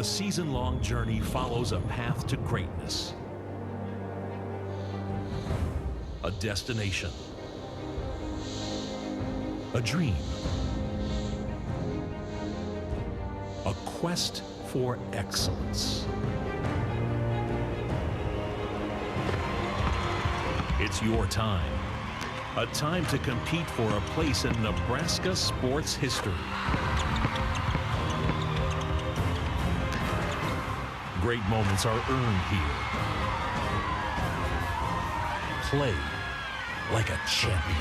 A season-long journey follows a path to greatness. A destination. A dream. A quest for excellence. It's your time. A time to compete for a place in Nebraska sports history. Great moments are earned here. Play like a champion.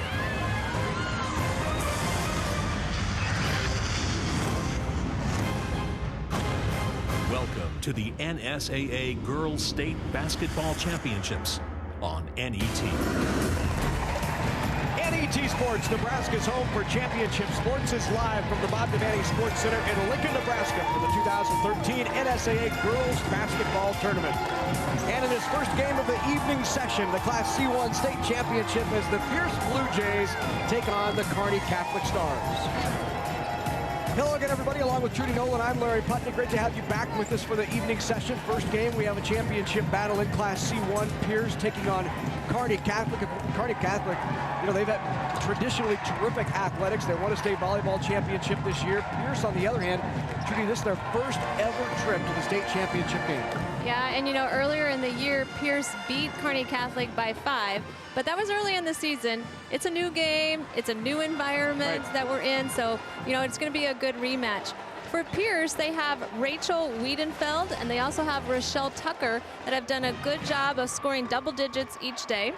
Welcome to the NSAA Girls State Basketball Championships on NET. NET Sports, Nebraska's home for championship sports, is live from the Bob Devaney Sports Center in Lincoln, Nebraska for the 2013 NSAA Girls Basketball Tournament. And in his first game of the evening session, the Class C1 State Championship, as the Pierce Bluejays take on the Kearney Catholic Stars. Hello again, everybody. Along with Trudy Nolan, I'm Larry Putney. Great to have you back with us for the evening session. First game, we have a championship battle in Class C1. Pierce taking on Kearney Catholic. Kearney Catholic, you know, they've had traditionally terrific athletics. They won a state volleyball championship this year. Pierce, on the other hand, Trudy, this is their first ever trip to the state championship game. Yeah, and you know, earlier in the year, Pierce beat Kearney Catholic by 5, but that was early in the season. It's a new game, it's a new environment that we're in, so, you know, it's going to be a good rematch. For Pierce, they have Rachel Wiedenfeld, and they also have Rochelle Tucker that have done a good job of scoring double digits each day.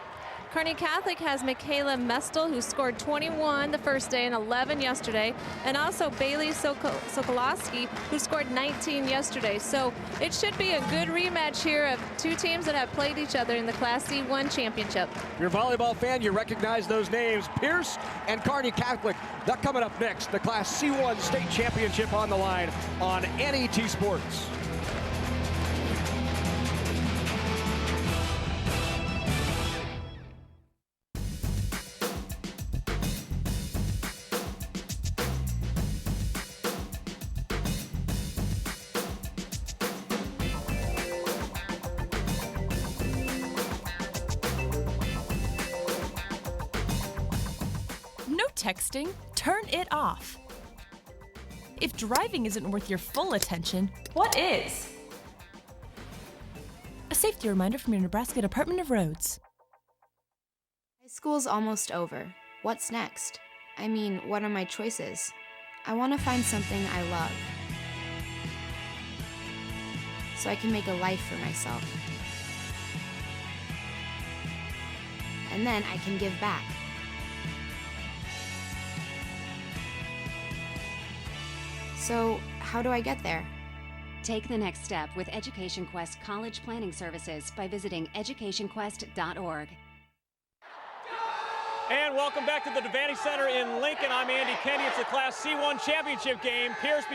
Kearney Catholic has Michaela Mestel, who scored 21 the first day and 11 yesterday, and also Bailey Sokolowski, who scored 19 yesterday. So it should be a good rematch here of two teams that have played each other in the Class C1 championship. If you're a volleyball fan, you recognize those names, Pierce and Kearney Catholic. That coming up next, the Class C1 state championship on the line on NET Sports. Texting, turn it off. If driving isn't worth your full attention, what is? A safety reminder from your Nebraska Department of Roads. High school's almost over. What's next? I mean, what are my choices? I want to find something I love, so I can make a life for myself. And then I can give back. So, how do I get there? Take the next step with Education Quest College Planning Services by visiting educationquest.org. And welcome back to the Devaney Center in Lincoln. I'm Andy Kenny. It's the Class C1 championship game. Pierce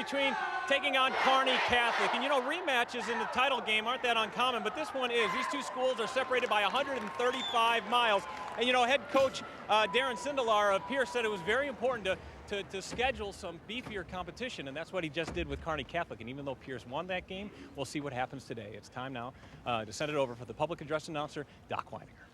taking on Kearney Catholic. And you know, rematches in the title game aren't that uncommon, but this one is. These two schools are separated by 135 miles. And you know, head coach Darren Sindelar of Pierce said it was very important to schedule some beefier competition, and that's what he just did with Kearney Catholic. And even though Pierce won that game, we'll see what happens today. It's time now to send it over for the public address announcer, Doc Weininger.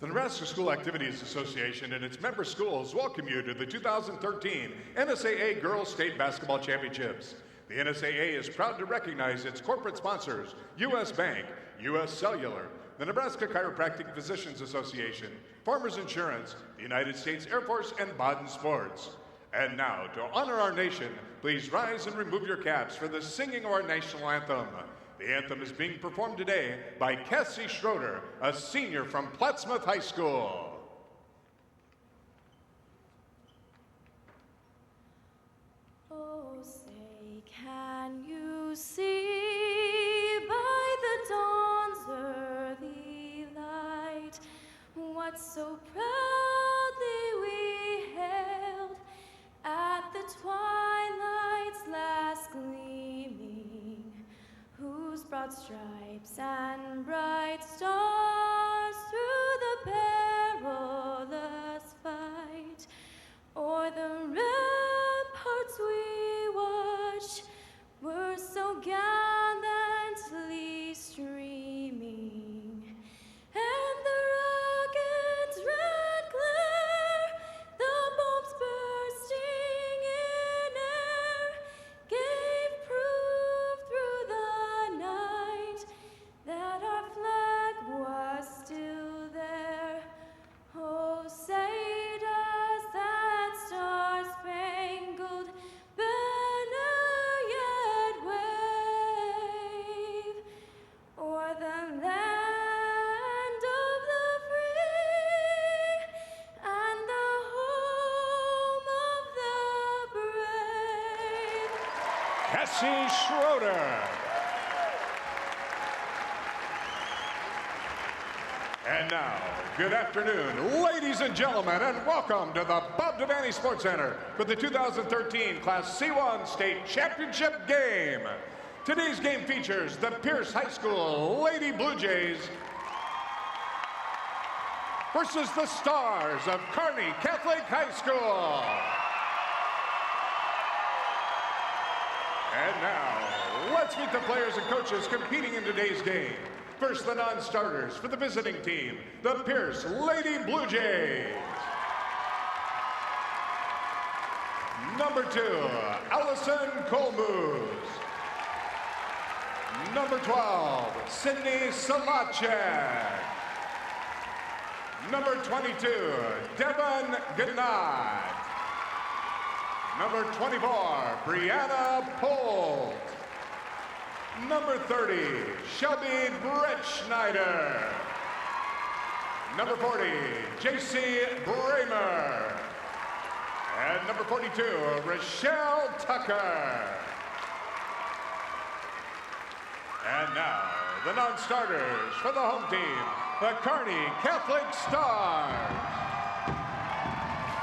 The Nebraska School Activities Association and its member schools welcome you to the 2013 NSAA Girls State Basketball Championships. The NSAA is proud to recognize its corporate sponsors, U.S. Bank, U.S. Cellular, the Nebraska Chiropractic Physicians Association, Farmers Insurance, the United States Air Force, and Baden Sports. And now, to honor our nation, please rise and remove your caps for the singing of our national anthem. The anthem is being performed today by Cassie Schroeder, a senior from Plattsmouth High School. Oh, say, can you see by the dawn's early light what so proudly we hailed at the twilight's last gleaming, whose broad stripes and bright stars through the perilous fight o'er the ramparts we watched were so Jesse Schroeder. And now, good afternoon, ladies and gentlemen, and welcome to the Bob Devaney Sports Center for the 2013 Class C1 State Championship game. Today's game features the Pierce High School Lady Bluejays versus the Stars of Kearney Catholic High School. And now, let's meet the players and coaches competing in today's game. First, the non-starters for the visiting team, the Pierce Lady Bluejays. Number 2, Allison Colmoose. Number 12, Sydney Salachek. Number 22, Devin Gnad. Number 24, Brianna Polt. Number 30, Shelby Bretschneider. Number 40, JC Bramer. And number 42, Rochelle Tucker. And now, the non-starters for the home team, the Kearney Catholic Stars.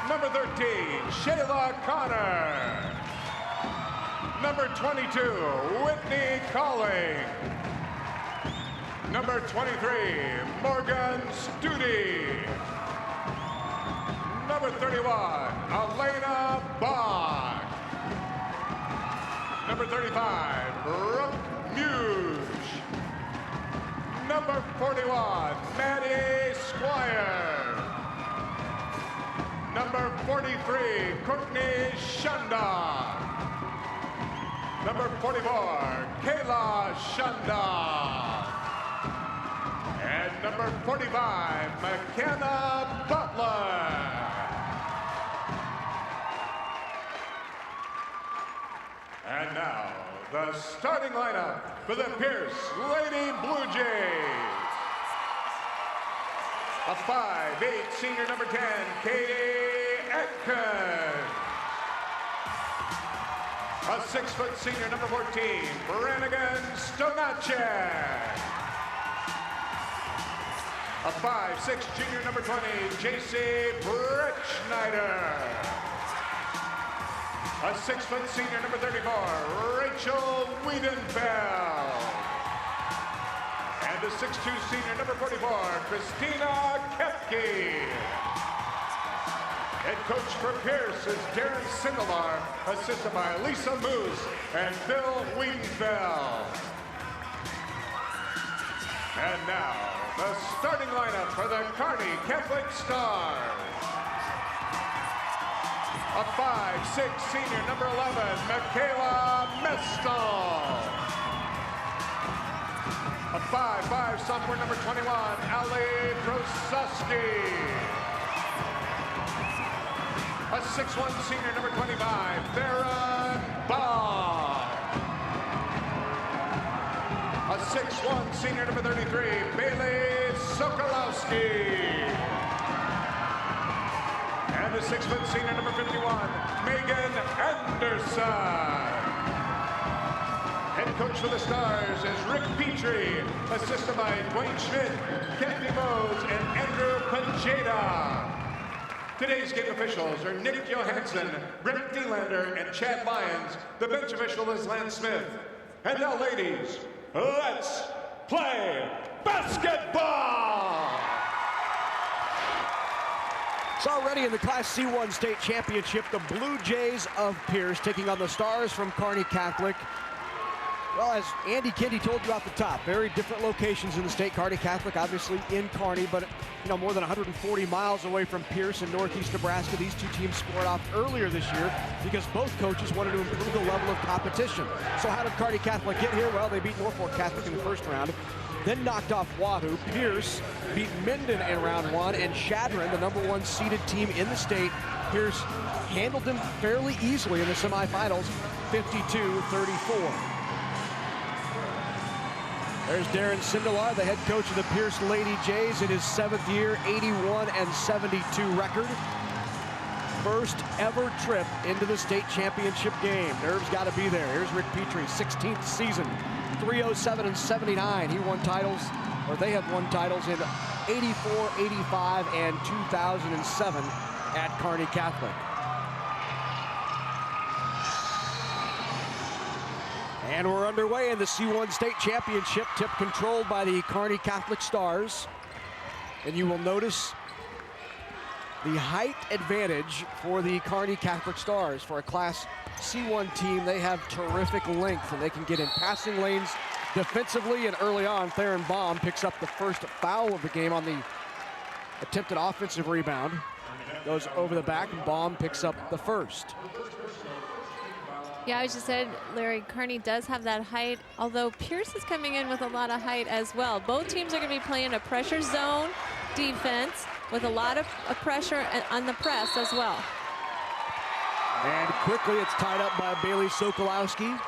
Number 13, Shayla Connor. Number 22, Whitney Colling. Number 23, Morgan Studi. Number 31, Elena Bach. Number 35, Brooke Muse. Number 41, Maddie Squire. Number 43, Courtney Shunda. Number 44, Kayla Shunda. And number 45, McKenna Butler. And now, the starting lineup for the Pierce Lady Bluejays. A 5'8" senior number 10, Katie Atkins. A 6' senior number 14, Brannigan Stonacek. A 5'6" junior number 20, JC Bretschneider. A 6' senior number 34, Rachel Wiedenfeld. And a 6'2" senior number 44, Christina Kepke. Head coach for Pierce is Darren Sindelar, assisted by Lisa Moose and Phil Wiedenfeld. And now, the starting lineup for the Kearney Catholic Stars. A 5'6" senior number 11, Michaela Mestel. A 5'5" sophomore number 21, Ali Prosuski. A 6'1" senior number 25, Farron Bond. A 6'1" senior number 33, Bailey Sokolowski. And a 6' senior number 51, Megan Anderson. Head coach for the Stars is Rick Petrie, assisted by Dwayne Schmidt, Kathy Mose, and Andrew Pajeda. Today's game officials are Nick Johansson, Brent Thielander, and Chad Lyons. The bench official is Lance Smith. And now, ladies, let's play basketball! It's already in the Class C1 State Championship, the Blue Jays of Pierce taking on the Stars from Kearney Catholic. Well, as Andy Kindy told you off the top, very different locations in the state. Kearney Catholic, obviously in Kearney, but more than 140 miles away from Pierce in northeast Nebraska. These two teams squared off earlier this year because both coaches wanted to improve the level of competition. So how did Kearney Catholic get here? Well, they beat Norfolk Catholic in the first round, then knocked off Wahoo. Pierce beat Minden in round 1, and Chadron, the number 1 seeded team in the state. Pierce handled them fairly easily in the semifinals, 52-34. There's Darren Sindelar, the head coach of the Pierce Lady Jays in his 7th year, 81-72 record. first ever trip into the state championship game. Nerves got to be there. Here's Rick Petrie, 16th season, 307 and 79. He won titles, or they have won titles in 84, 85, and 2007 at Kearney Catholic. And we're underway in the C1 State Championship, tip controlled by the Kearney Catholic Stars. And you will notice the height advantage for the Kearney Catholic Stars. For a Class C1 team, they have terrific length, and they can get in passing lanes defensively. And early on, Theron Baum picks up the first foul of the game on the attempted offensive rebound. Goes over the back, and Baum picks up the first. Yeah, I just said, Larry, Kearney does have that height, although Pierce is coming in with a lot of height as well. Both teams are going to be playing a pressure zone defense with a lot of pressure on the press as well. And quickly it's tied up by Bailey Sokolowski.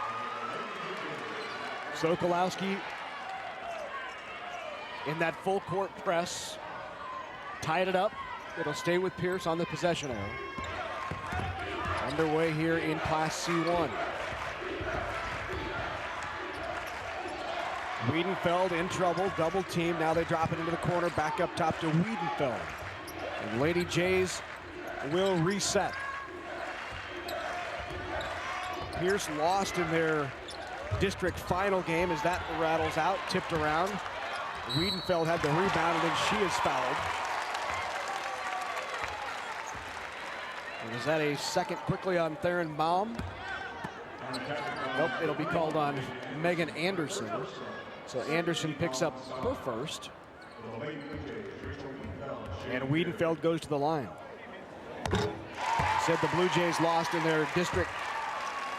Sokolowski in that full court press, tied it up. It'll stay with Pierce on the possession arrow. Underway here in Class C1. Wiedenfeld in trouble, double team. Now they drop it into the corner, back up top to Wiedenfeld. And Lady Jays will reset. Pierce lost in their district final game as that rattles out, tipped around. Wiedenfeld had the rebound, and then she is fouled. And is that a second quickly on Theron Baum? Nope, it'll be called on Megan Anderson. So Anderson picks up her first. And Wiedenfeld goes to the line. Said the Blue Jays lost in their district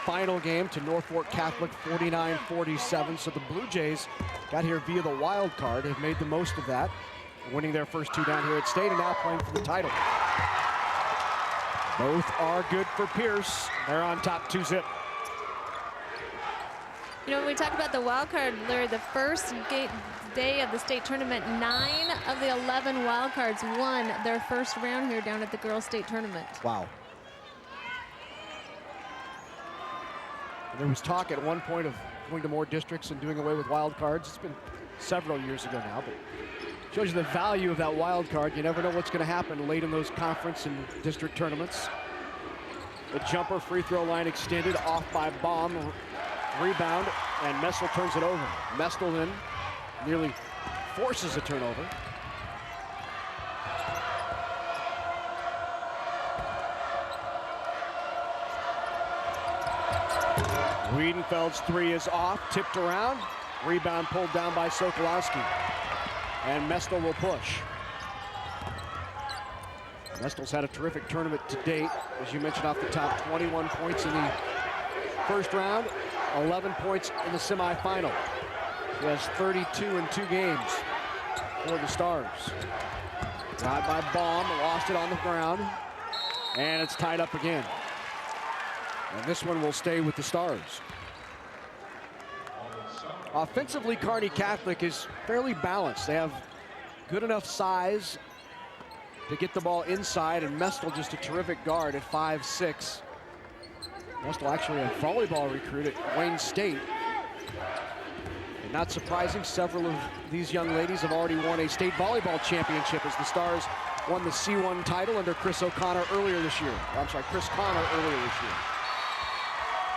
final game to Norfolk Catholic 49-47. So the Blue Jays got here via the wild card, have made the most of that, winning their first two down here at state and now playing for the title. Both are good for Pierce. They're on top 2-zip. You know, when we talk about the wild card, Larry, the first day of the state tournament, 9 of the 11 wild cards won their first round here down at the girls' state tournament. Wow. There was talk at one point of going to more districts and doing away with wild cards. It's been several years ago now, but shows you the value of that wild card. You never know what's going to happen late in those conference and district tournaments. The jumper, free throw line extended, off by Baum. Rebound, and Messel turns it over. Mestel then nearly forces a turnover. Wiedenfeld's three is off, tipped around. Rebound pulled down by Sokolowski. And Mestel will push. Mestel's had a terrific tournament to date. As you mentioned off the top, 21 points in the first round, 11 points in the semifinal. He has 32 in 2 games for the Stars. Tied by Baum, lost it on the ground, and it's tied up again. And this one will stay with the Stars. Offensively, Kearney Catholic is fairly balanced. They have good enough size to get the ball inside, and Mestel just a terrific guard at 5'6". Mestel actually a volleyball recruit at Wayne State. And not surprising, several of these young ladies have already won a state volleyball championship as the Stars won the C1 title under Chris O'Connor earlier this year. Chris Connor earlier this year.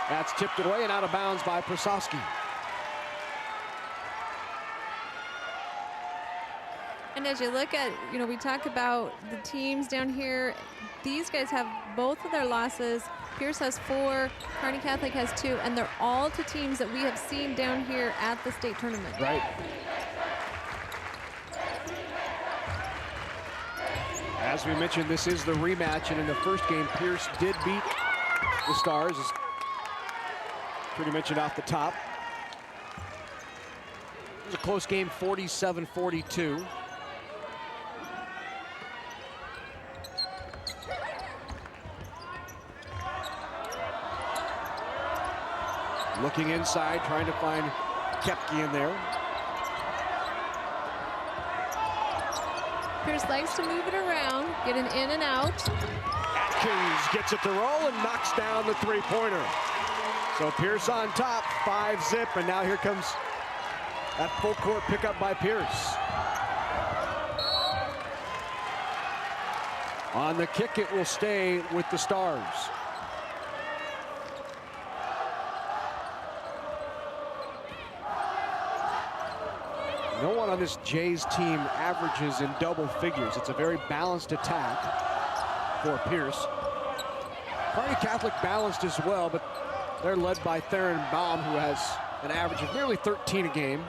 That's tipped away and out of bounds by Prasowski. And as you look at, you know, we talk about the teams down here. These guys have both of their losses. Pierce has 4, Kearney Catholic has 2, and they're all to teams that we have seen down here at the state tournament. Right. As we mentioned, this is the rematch, and in the first game, Pierce did beat the Stars, as pretty mentioned off the top. It was a close game, 47-42. Looking inside, trying to find Kepke in there. Pierce likes to move it around, get an in and out. Atkins gets it to roll and knocks down the three-pointer. So Pierce on top, 5-zip, and now here comes that full court pickup by Pierce. On the kick, it will stay with the Stars. No one on this Jays team averages in double figures. It's a very balanced attack for Pierce. Kearney Catholic balanced as well, but they're led by Theron Baum, who has an average of nearly 13 a game.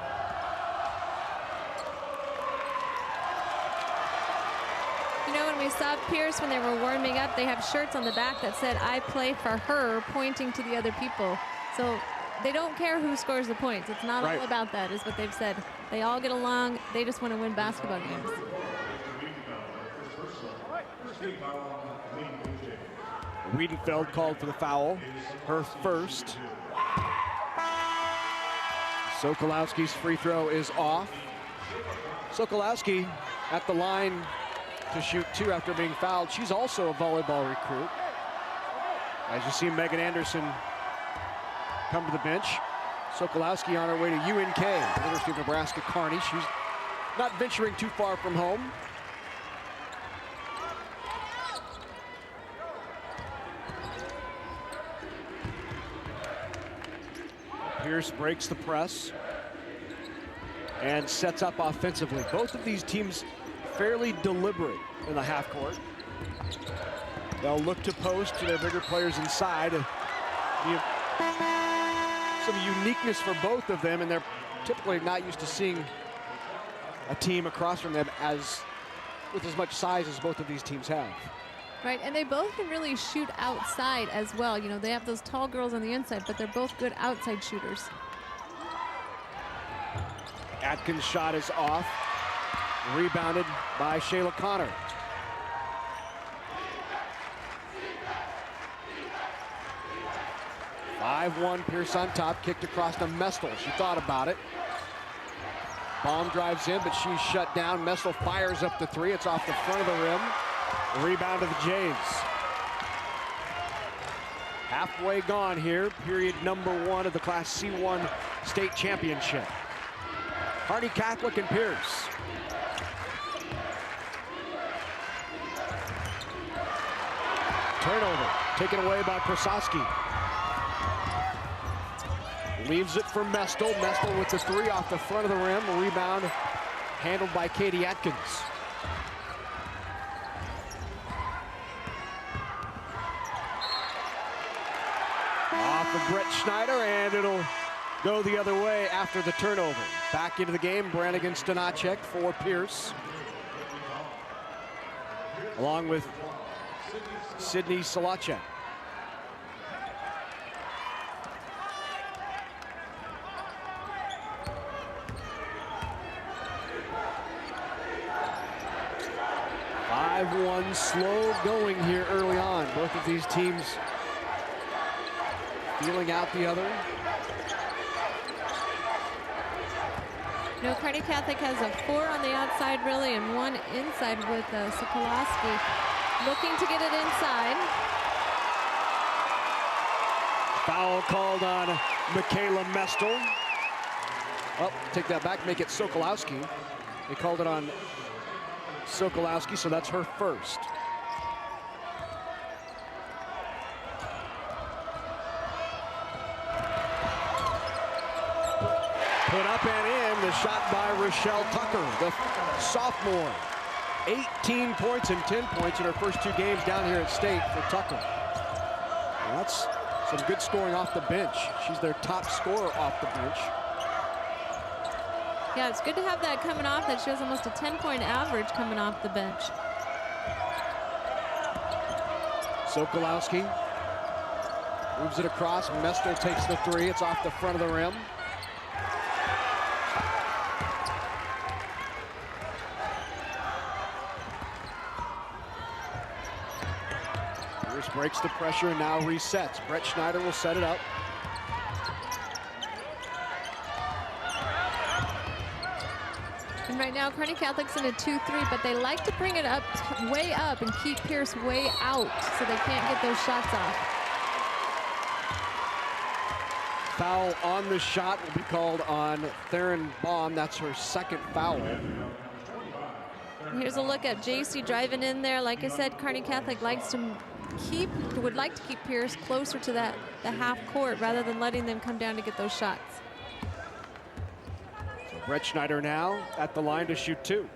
You know, when we saw Pierce when they were warming up, they have shirts on the back that said, "I play for her," pointing to the other people. So they don't care who scores the points. It's not all about that, is what they've said. They all get along. They just want to win basketball games. Wiedenfeld called for the foul, her first. Sokolowski's free throw is off. Sokolowski at the line to shoot 2 after being fouled. She's also a volleyball recruit. As you see Megan Anderson come to the bench. Sokolowski on her way to UNK, University of Nebraska Kearney. She's not venturing too far from home. Pierce breaks the press and sets up offensively. Both of these teams fairly deliberate in the half court. They'll look to post to their bigger players inside. Some uniqueness for both of them, and they're typically not used to seeing a team across from them with as much size as both of these teams have. Right, and they both can really shoot outside as well. You know, they have those tall girls on the inside, but they're both good outside shooters. Atkins' shot is off. Rebounded by Shayla Connor. Pierce on top, kicked across to Mestel. She thought about it. Baum drives in, but she's shut down. Mestel fires up the 3. It's off the front of the rim. Rebound to the Jays. Halfway gone here, period number 1 of the Class C1 state championship. Kearney Catholic and Pierce. Turnover, taken away by Prososki. Leaves it for Mestel. Mestel with the 3 off the front of the rim. A rebound handled by Katie Atkins. Off of Brett Schneider, and it'll go the other way after the turnover. Back into the game, Brannigan Stanacek for Pierce. Along with Sydney Solacek. Slow going here early on. Both of these teams feeling out the other. You know, Kearney Catholic has a 4 on the outside, really, and 1 inside with Sokolowski looking to get it inside. Foul called on Michaela Mestel. Oh, take that back, make it Sokolowski. They called it on Sokolowski, so that's her first. Put up and in, the shot by Rochelle Tucker, the sophomore. 18 points and 10 points in her first 2 games down here at state for Tucker. Well, that's some good scoring off the bench. She's their top scorer off the bench. Yeah, it's good to have that coming off. That shows almost a 10-point average coming off the bench. Sokolowski moves it across. Mestel takes the 3. It's off the front of the rim. Pierce breaks the pressure and now resets. Brett Schneider will set it up. And right now, now, Kearney Catholic's in a 2-3, but they like to bring it up, way up, and keep Pierce way out so they can't get those shots off. Foul on the shot will be called on Theron Baum. That's her second foul. Here's a look at JC driving in there. Like I said, Kearney Catholic would like to keep Pierce closer to the half court rather than letting them come down to get those shots. So Brett Schneider now at the line to shoot 2.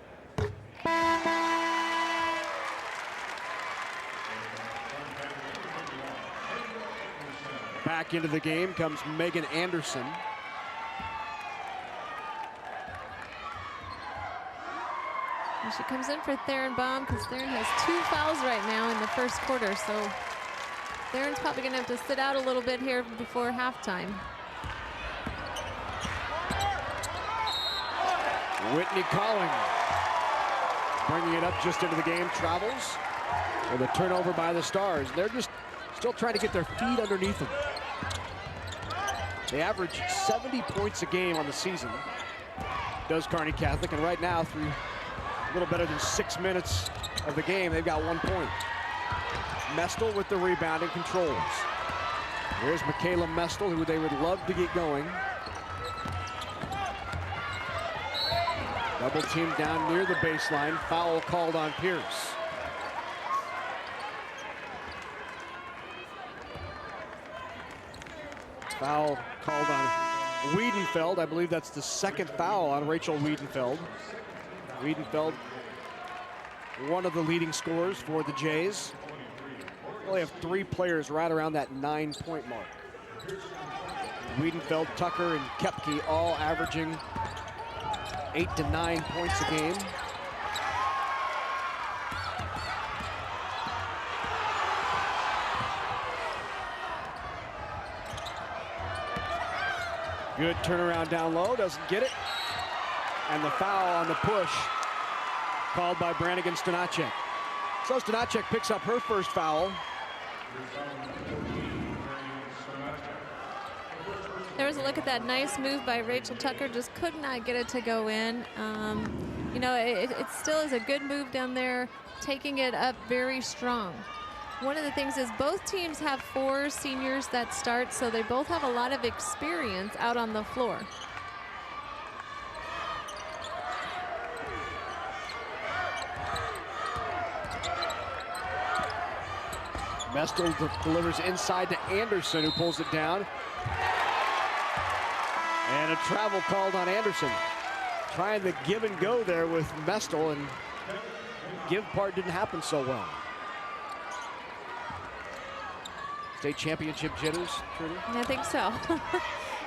Back into the game comes Megan Anderson. And she comes in for Theron Baum because Theron has 2 fouls right now in the first quarter. So Theron's probably going to have to sit out a little bit here before halftime. Whitney Calling bringing it up just into the game. Travels with a turnover by the Stars. They're just still trying to get their feet underneath them. They average 70 points a game on the season, does Kearney Catholic, and right now through a little better than 6 minutes of the game, they've got 1 point. Mestel with the rebound and controls. Here's Michaela Mestel, who they would love to get going. Double team down near the baseline. Foul called on Pierce. Foul called on Wiedenfeld. I believe that's the second foul on Rachel Wiedenfeld. Wiedenfeld, one of the leading scorers for the Jays. Only have 3 players right around that 9-point mark. Wiedenfeld, Tucker, and Kepke all averaging 8 to 9 points a game. Good turnaround down low, doesn't get it. And the foul on the push called by Brannigan Stanacek. So Stanacek picks up her first foul. There was a look at that nice move by Rachel Tucker, just could not get it to go in. You know, it still is a good move down there, taking it up very strong. One of the things is both teams have 4 seniors that start, so they both have a lot of experience out on the floor. Mestel delivers inside to Anderson, who pulls it down. And a travel called on Anderson. Trying to give and go there with Mestel, and give part didn't happen so well. State championship jitters, Trudy? I think so.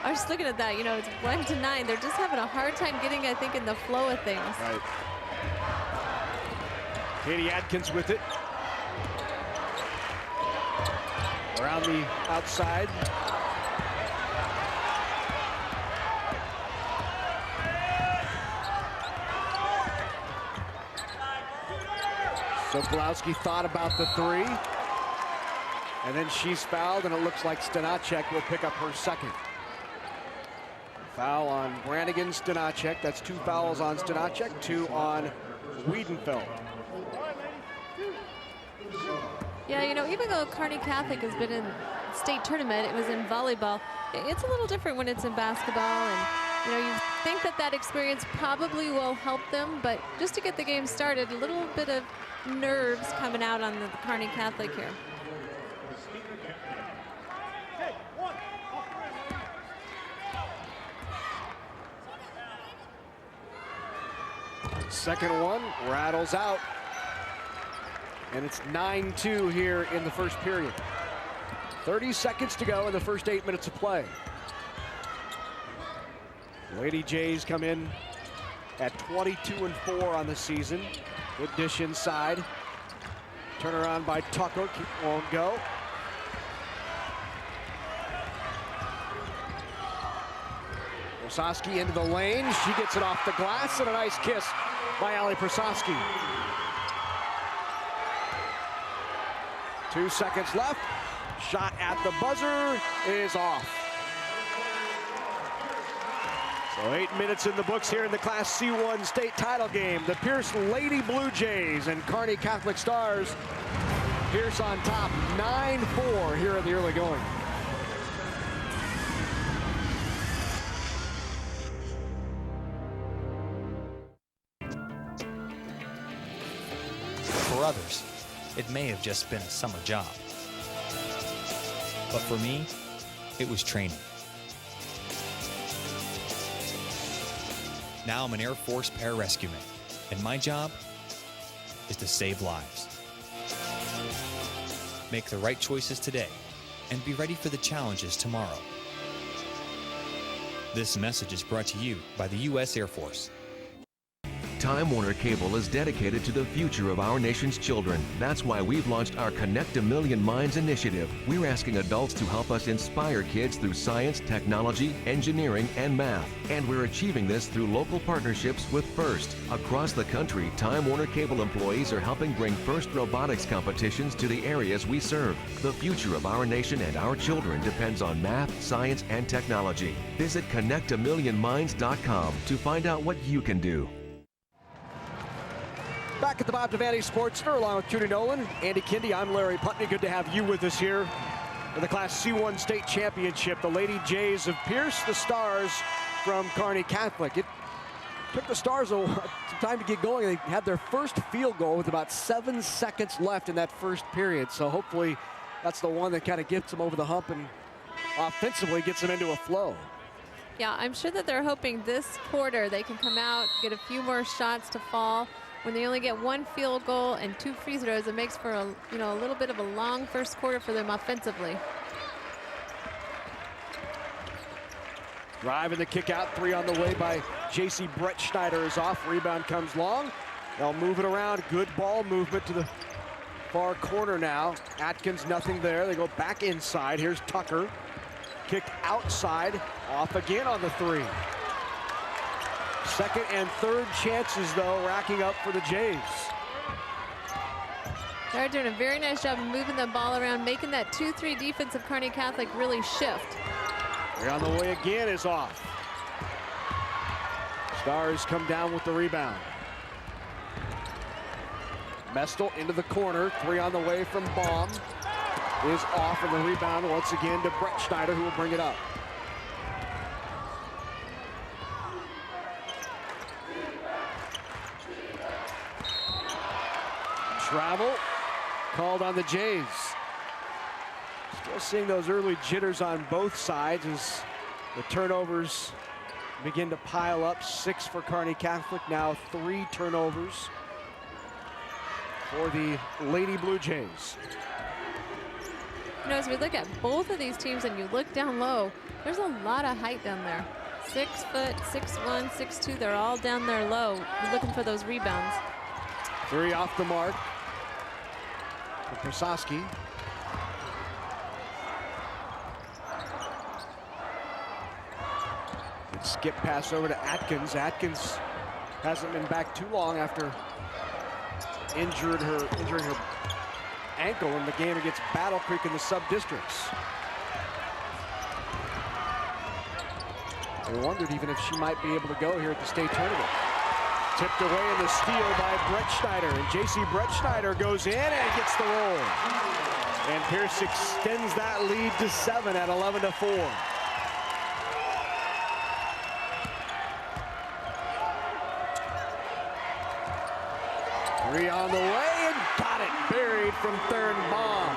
I was looking at that, you know, it's 1 to 9. They're just having a hard time getting, I think, in the flow of things. Right. Katie Atkins with it. Around the outside. Sokolowski thought about the 3. And then she's fouled, and it looks like Stanacek will pick up her second. Foul on Brannigan Stanacek. That's 2 fouls on Stanacek, 2 on Wiedenfeld. Yeah, you know, even though Kearney Catholic has been in state tournament, it was in volleyball, it's a little different when it's in basketball. And, you know, you think that that experience probably will help them, but just to get the game started, a little bit of nerves coming out on the Kearney Catholic here. Second one rattles out. And it's 9-2 here in the first period. 30 seconds to go in the first 8 minutes of play. Lady Jays come in at 22-4 on the season. Good dish inside. Turnaround by Tucker, won't go. Prososki into the lane. She gets it off the glass, and a nice kiss by Ali Prososki. 2 seconds left. Shot at the buzzer is off. So 8 minutes in the books here in the Class C1 state title game. The Pierce Lady Blue Jays and Kearney Catholic Stars. Pierce on top, 9-4 here in the early going. For others, it may have just been a summer job. But for me, it was training. Now I'm an Air Force pararescueman, and my job is to save lives. Make the right choices today and be ready for the challenges tomorrow. This message is brought to you by the U.S. Air Force. Time Warner Cable is dedicated to the future of our nation's children. That's why we've launched our Connect a Million Minds initiative. We're asking adults to help us inspire kids through science, technology, engineering, and math. And we're achieving this through local partnerships with FIRST. Across the country, Time Warner Cable employees are helping bring FIRST robotics competitions to the areas we serve. The future of our nation and our children depends on math, science, and technology. Visit connectamillionminds.com to find out what you can do. Back at the Bob Devaney Sports Center along with Judy Nolan, Andy Kindy. I'm Larry Putney. Good to have you with us here for the Class C1 State Championship. The Lady Jays of Pierce, the Stars from Kearney Catholic. It took the Stars some time to get going. They had their first field goal with about 7 seconds left in that first period. So hopefully that's the one that kind of gets them over the hump and offensively gets them into a flow. Yeah, I'm sure that they're hoping this quarter they can come out, get a few more shots to fall. When they only get 1 field goal and 2 free throws, it makes for a little bit of a long first quarter for them offensively. Drive and the kick out, 3 on the way by J.C. Brett Schneider is off. Rebound comes long. They'll move it around. Good ball movement to the far corner now. Atkins, nothing there. They go back inside. Here's Tucker. Kick outside. Off again on the 3. Second and third chances, though, racking up for the Jays. They're doing a very nice job of moving the ball around, making that 2-3 defense of Kearney Catholic really shift. They're on the way again is off. Stars come down with the rebound. Mestel into the corner. 3 on the way from Baum. Is off, and the rebound once again to Brett Schneider, who will bring it up. Travel called on the Jays. Still seeing those early jitters on both sides as the turnovers begin to pile up. 6 for Kearney Catholic, now 3 turnovers for the Lady Blue Jays. As we look at both of these teams and you look down low, there's a lot of height down there. 6 foot, 6'1", 6'2", they're all down there low. You're looking for those rebounds. 3 off the mark. Prososki. Skip pass over to Atkins. Atkins hasn't been back too long after injuring her ankle in the game against Battle Creek in the sub-districts. I wondered even if she might be able to go here at the state tournament. Tipped away in the steal by Brett Schneider, and J.C. Brett Schneider goes in and gets the roll. And Pierce extends that lead to 7 at 11-4. Three on the way and got it, buried from third bomb.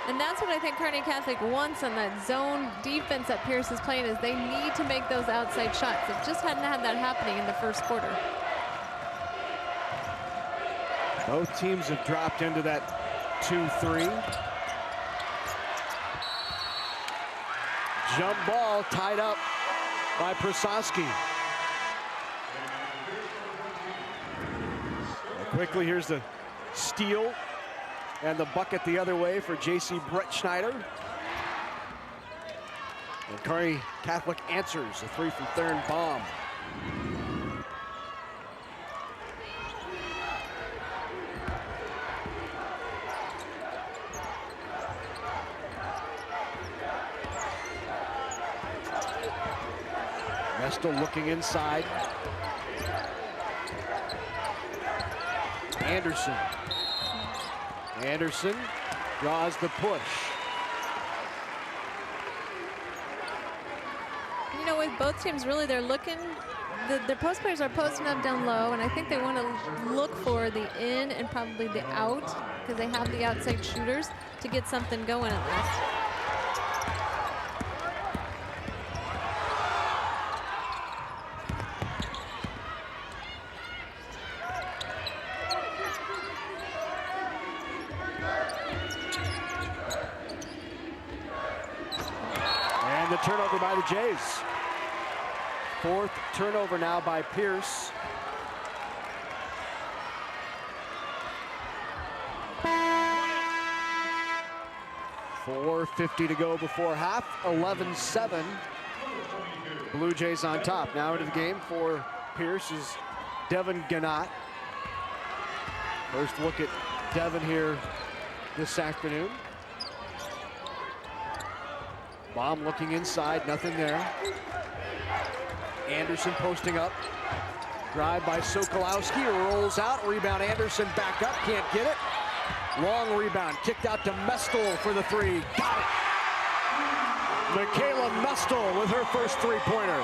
And that's what I think Kearney Catholic wants on that zone defense that Pierce is playing, is they need to make those outside shots. It just hadn't had that happening in the first quarter. Both teams have dropped into that 2-3. Jump ball tied up by Prososki. Quickly, here's the steal and the bucket the other way for J.C. Brett Schneider. And Kearney Catholic answers a 3 from third bomb. Mestel looking inside. Anderson. Anderson draws the push. You know, with both teams, really, they're looking, their post players are posting up down low, and I think they want to look for the in and probably the out, because they have the outside shooters to get something going at least. And the turnover by the Jays. Fourth turnover now by Pierce. .450 to go before half. 11-7. Blue Jays on top. Now into the game for Pierce is Devin Gannott. First look at Devin here this afternoon. Bomb looking inside, nothing there. Anderson posting up. Drive by Sokolowski, rolls out, rebound Anderson back up, can't get it. Long rebound, kicked out to Mestel for the three. Got it! Michaela Mestel with her first three-pointer.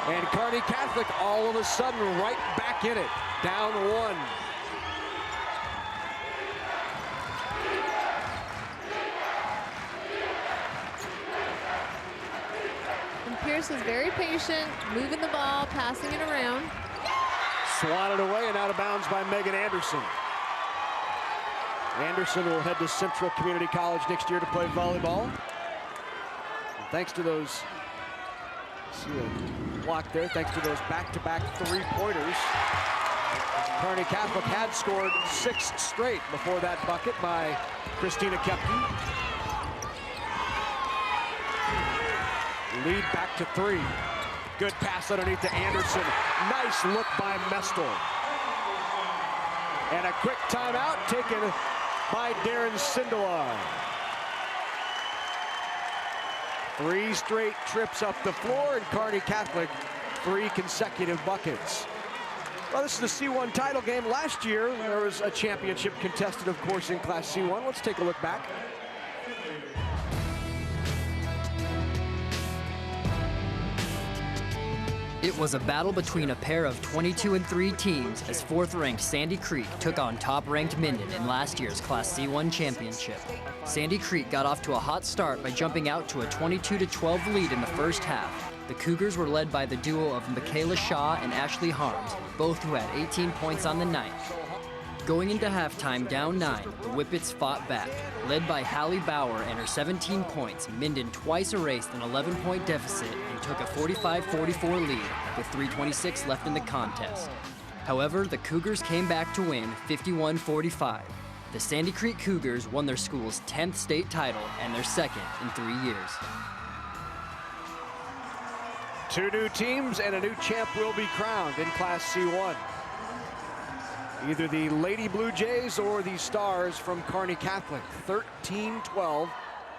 And Kearney Catholic all of a sudden right back in it, down one. Pierce is very patient, moving the ball, passing it around. Swatted away and out of bounds by Megan Anderson. Anderson will head to Central Community College next year to play volleyball. And thanks to those, see a block there, thanks to those back-to-back three-pointers, Kearney Catholic had scored 6 straight before that bucket by Christina Kepke. Lead back to 3. Good pass underneath to Anderson. Nice look by Mestel. And a quick timeout taken by Darren Sindelar. 3 straight trips up the floor, and Kearney Catholic 3 consecutive buckets. Well, this is the C1 title game. Last year, there was a championship contested, of course, in Class C1. Let's take a look back. It was a battle between a pair of 22-3 teams as 4th-ranked Sandy Creek took on top-ranked Minden in last year's Class C1 championship. Sandy Creek got off to a hot start by jumping out to a 22-12 lead in the first half. The Cougars were led by the duo of Michaela Shaw and Ashley Harms, both who had 18 points on the night. Going into halftime down 9, the Whippets fought back. Led by Hallie Bauer and her 17 points, Minden twice erased an 11-point deficit and took a 45-44 lead with 3:26 left in the contest. However, the Cougars came back to win 51-45. The Sandy Creek Cougars won their school's 10th state title and their 2nd in 3 years. 2 new teams and a new champ will be crowned in Class C1. Either the Lady Blue Jays or the Stars from Kearney Catholic. 13-12,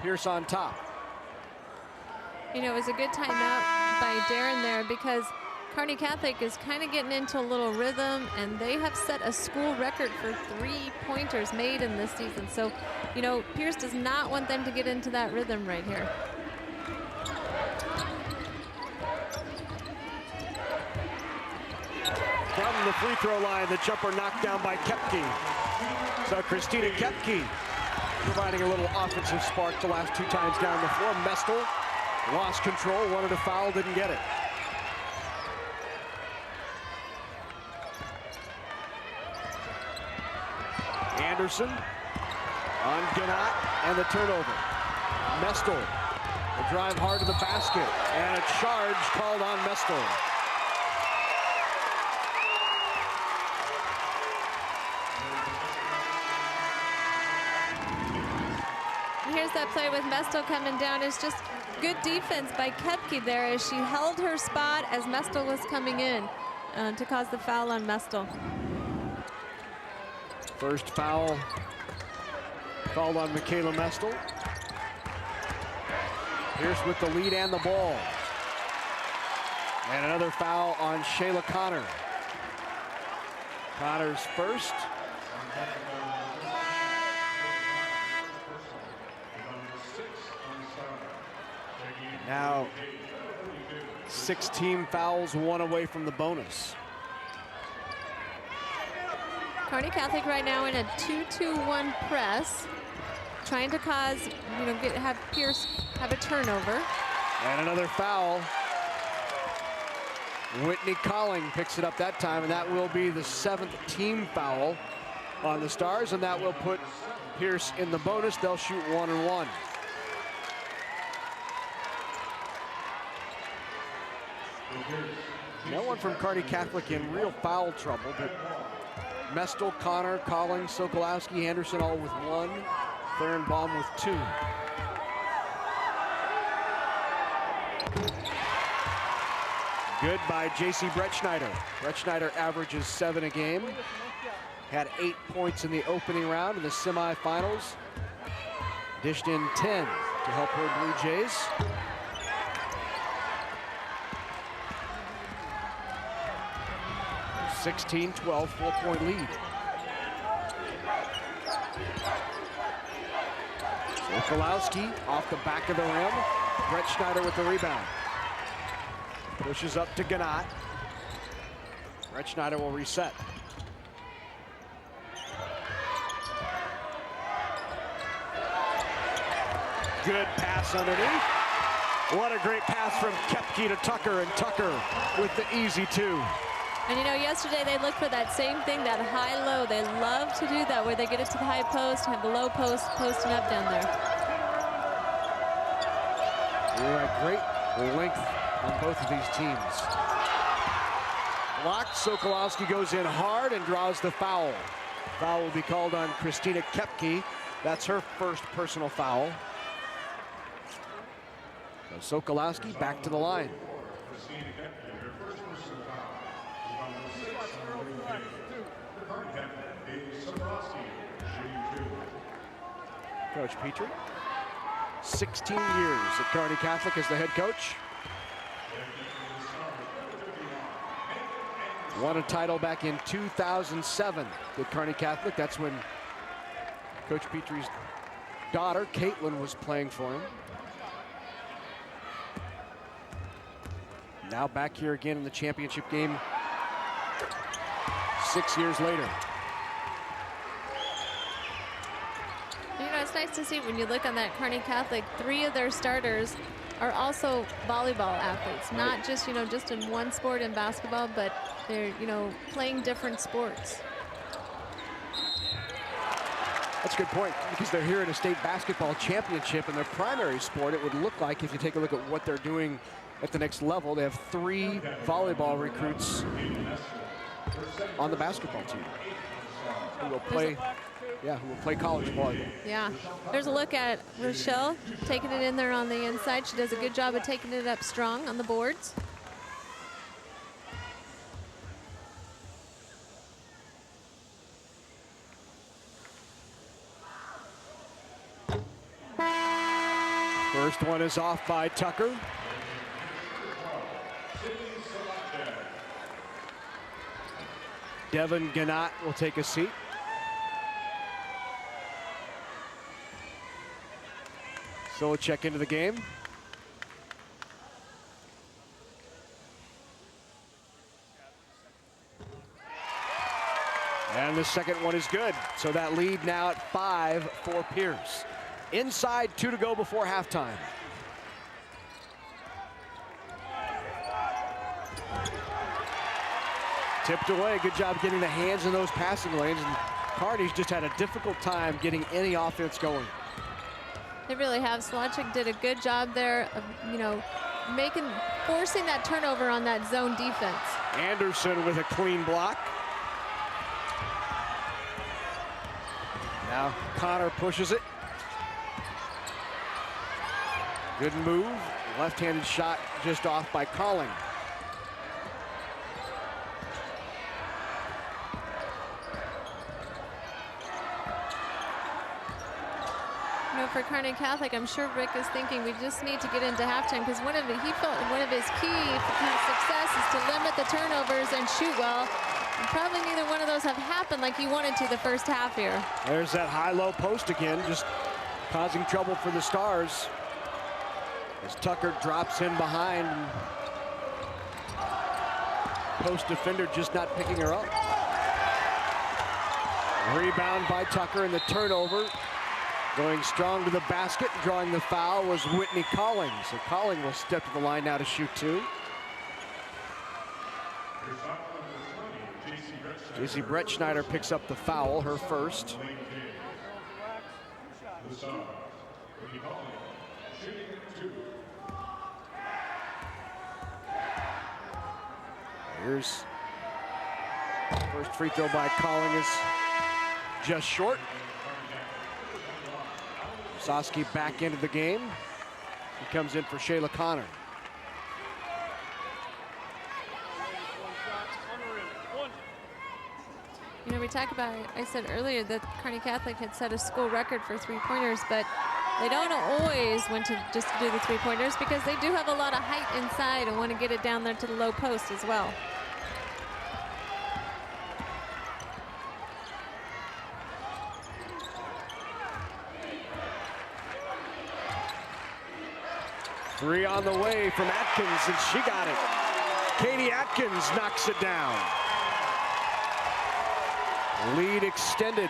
Pierce on top. You know, it was a good timeout by Darren there because Kearney Catholic is kind of getting into a little rhythm, and they have set a school record for 3-pointers made in this season. So, you know, Pierce does not want them to get into that rhythm right here. From the free throw line, the jumper knocked down by Kepke. So Christina Kepke providing a little offensive spark the last 2 times down the floor. Mestel lost control, wanted a foul, didn't get it. Anderson on Gannott and the turnover. Mestel will drive hard to the basket, and a charge called on Mestel. Here's that play with Mestel coming down. It's just good defense by Kepke there as she held her spot as Mestel was coming in to cause the foul on Mestel. First foul called on Michaela Mestel. Pierce with the lead and the ball. And another foul on Shayla Connor. Connor's first. Now 16 fouls, 1 away from the bonus. Kearney Catholic right now in a 2-2-1 press, trying to cause, have Pierce have a turnover. And another foul. Whitney Colling picks it up that time, and that will be the 7th team foul on the Stars, and that will put Pierce in the bonus. They'll shoot 1 and 1. No one from Kearney Catholic in real foul trouble, but Mestel, Connor, Colling, Sokolowski, Anderson all with 1, Therenbaum with 2. Good by J.C. Bretschneider. Bretschneider averages 7 a game. Had 8 points in the opening round in the semifinals. Dished in 10 to help her Blue Jays. (16-12), 4-point lead. Sokolowski off the back of the rim. Bretschneider with the rebound. Pushes up to Gannat. Bretschneider will reset. Good pass underneath. What a great pass from Kepke to Tucker, and Tucker with the easy 2. And yesterday they looked for that same thing, that high-low. They love to do that, where they get it to the high post, have the low post posting up down there. Great length on both of these teams. Blocked. Sokolowski goes in hard and draws the foul. Foul will be called on Christina Kepke. That's her first personal foul. So Sokolowski back to the line. Coach Petrie, 16 years at Kearney Catholic as the head coach. Won a title back in 2007 with Kearney Catholic. That's when Coach Petrie's daughter, Caitlin, was playing for him. Now back here again in the championship game 6 years later. It's nice to see when you look on that Kearney Catholic, 3 of their starters are also volleyball athletes, not just, just in one sport in basketball, but they're, playing different sports. That's a good point, because they're here at a state basketball championship, and their primary sport, it would look like, if you take a look at what they're doing at the next level, they have 3 volleyball recruits on the basketball team who will play. Who will play college volleyball. Yeah, there's a look at Rochelle taking it in there on the inside. She does a good job of taking it up strong on the boards. First one is off by Tucker. Devin Gannat will take a seat. Solicek into the game. And the second one is good. So that lead now at 5 for Pierce. Inside 2 to go before halftime. Tipped away. Good job getting the hands in those passing lanes. And Kearney's just had a difficult time getting any offense going. They really have. Solicek did a good job there of, forcing that turnover on that zone defense. Anderson with a clean block. Now Connor pushes it. Good move. Left-handed shot just off by Colling. for Kearney Catholic, I'm sure Rick is thinking we just need to get into halftime, because he felt one of his key success is to limit the turnovers and shoot well. And probably neither one of those have happened like he wanted to the first half here. There's that high-low post again, just causing trouble for the Stars. As Tucker drops in behind. Post defender just not picking her up. Rebound by Tucker, and the turnover. Going strong to the basket, drawing the foul was Whitney Collins. So Collins will step to the line now to shoot two. JC Brettschneider picks up the foul, her first. Here's first free throw by Collins, just short. Soski back into the game. He comes in for Shayla Connor. You know, we talk about, I said earlier that Kearney Catholic had set a school record for three-pointers, but they don't always want to just do the three-pointers, because they do have a lot of height inside and want to get it down there to the low post as well. Three on the way from Atkins, and she got it. Katie Atkins knocks it down. Lead extended.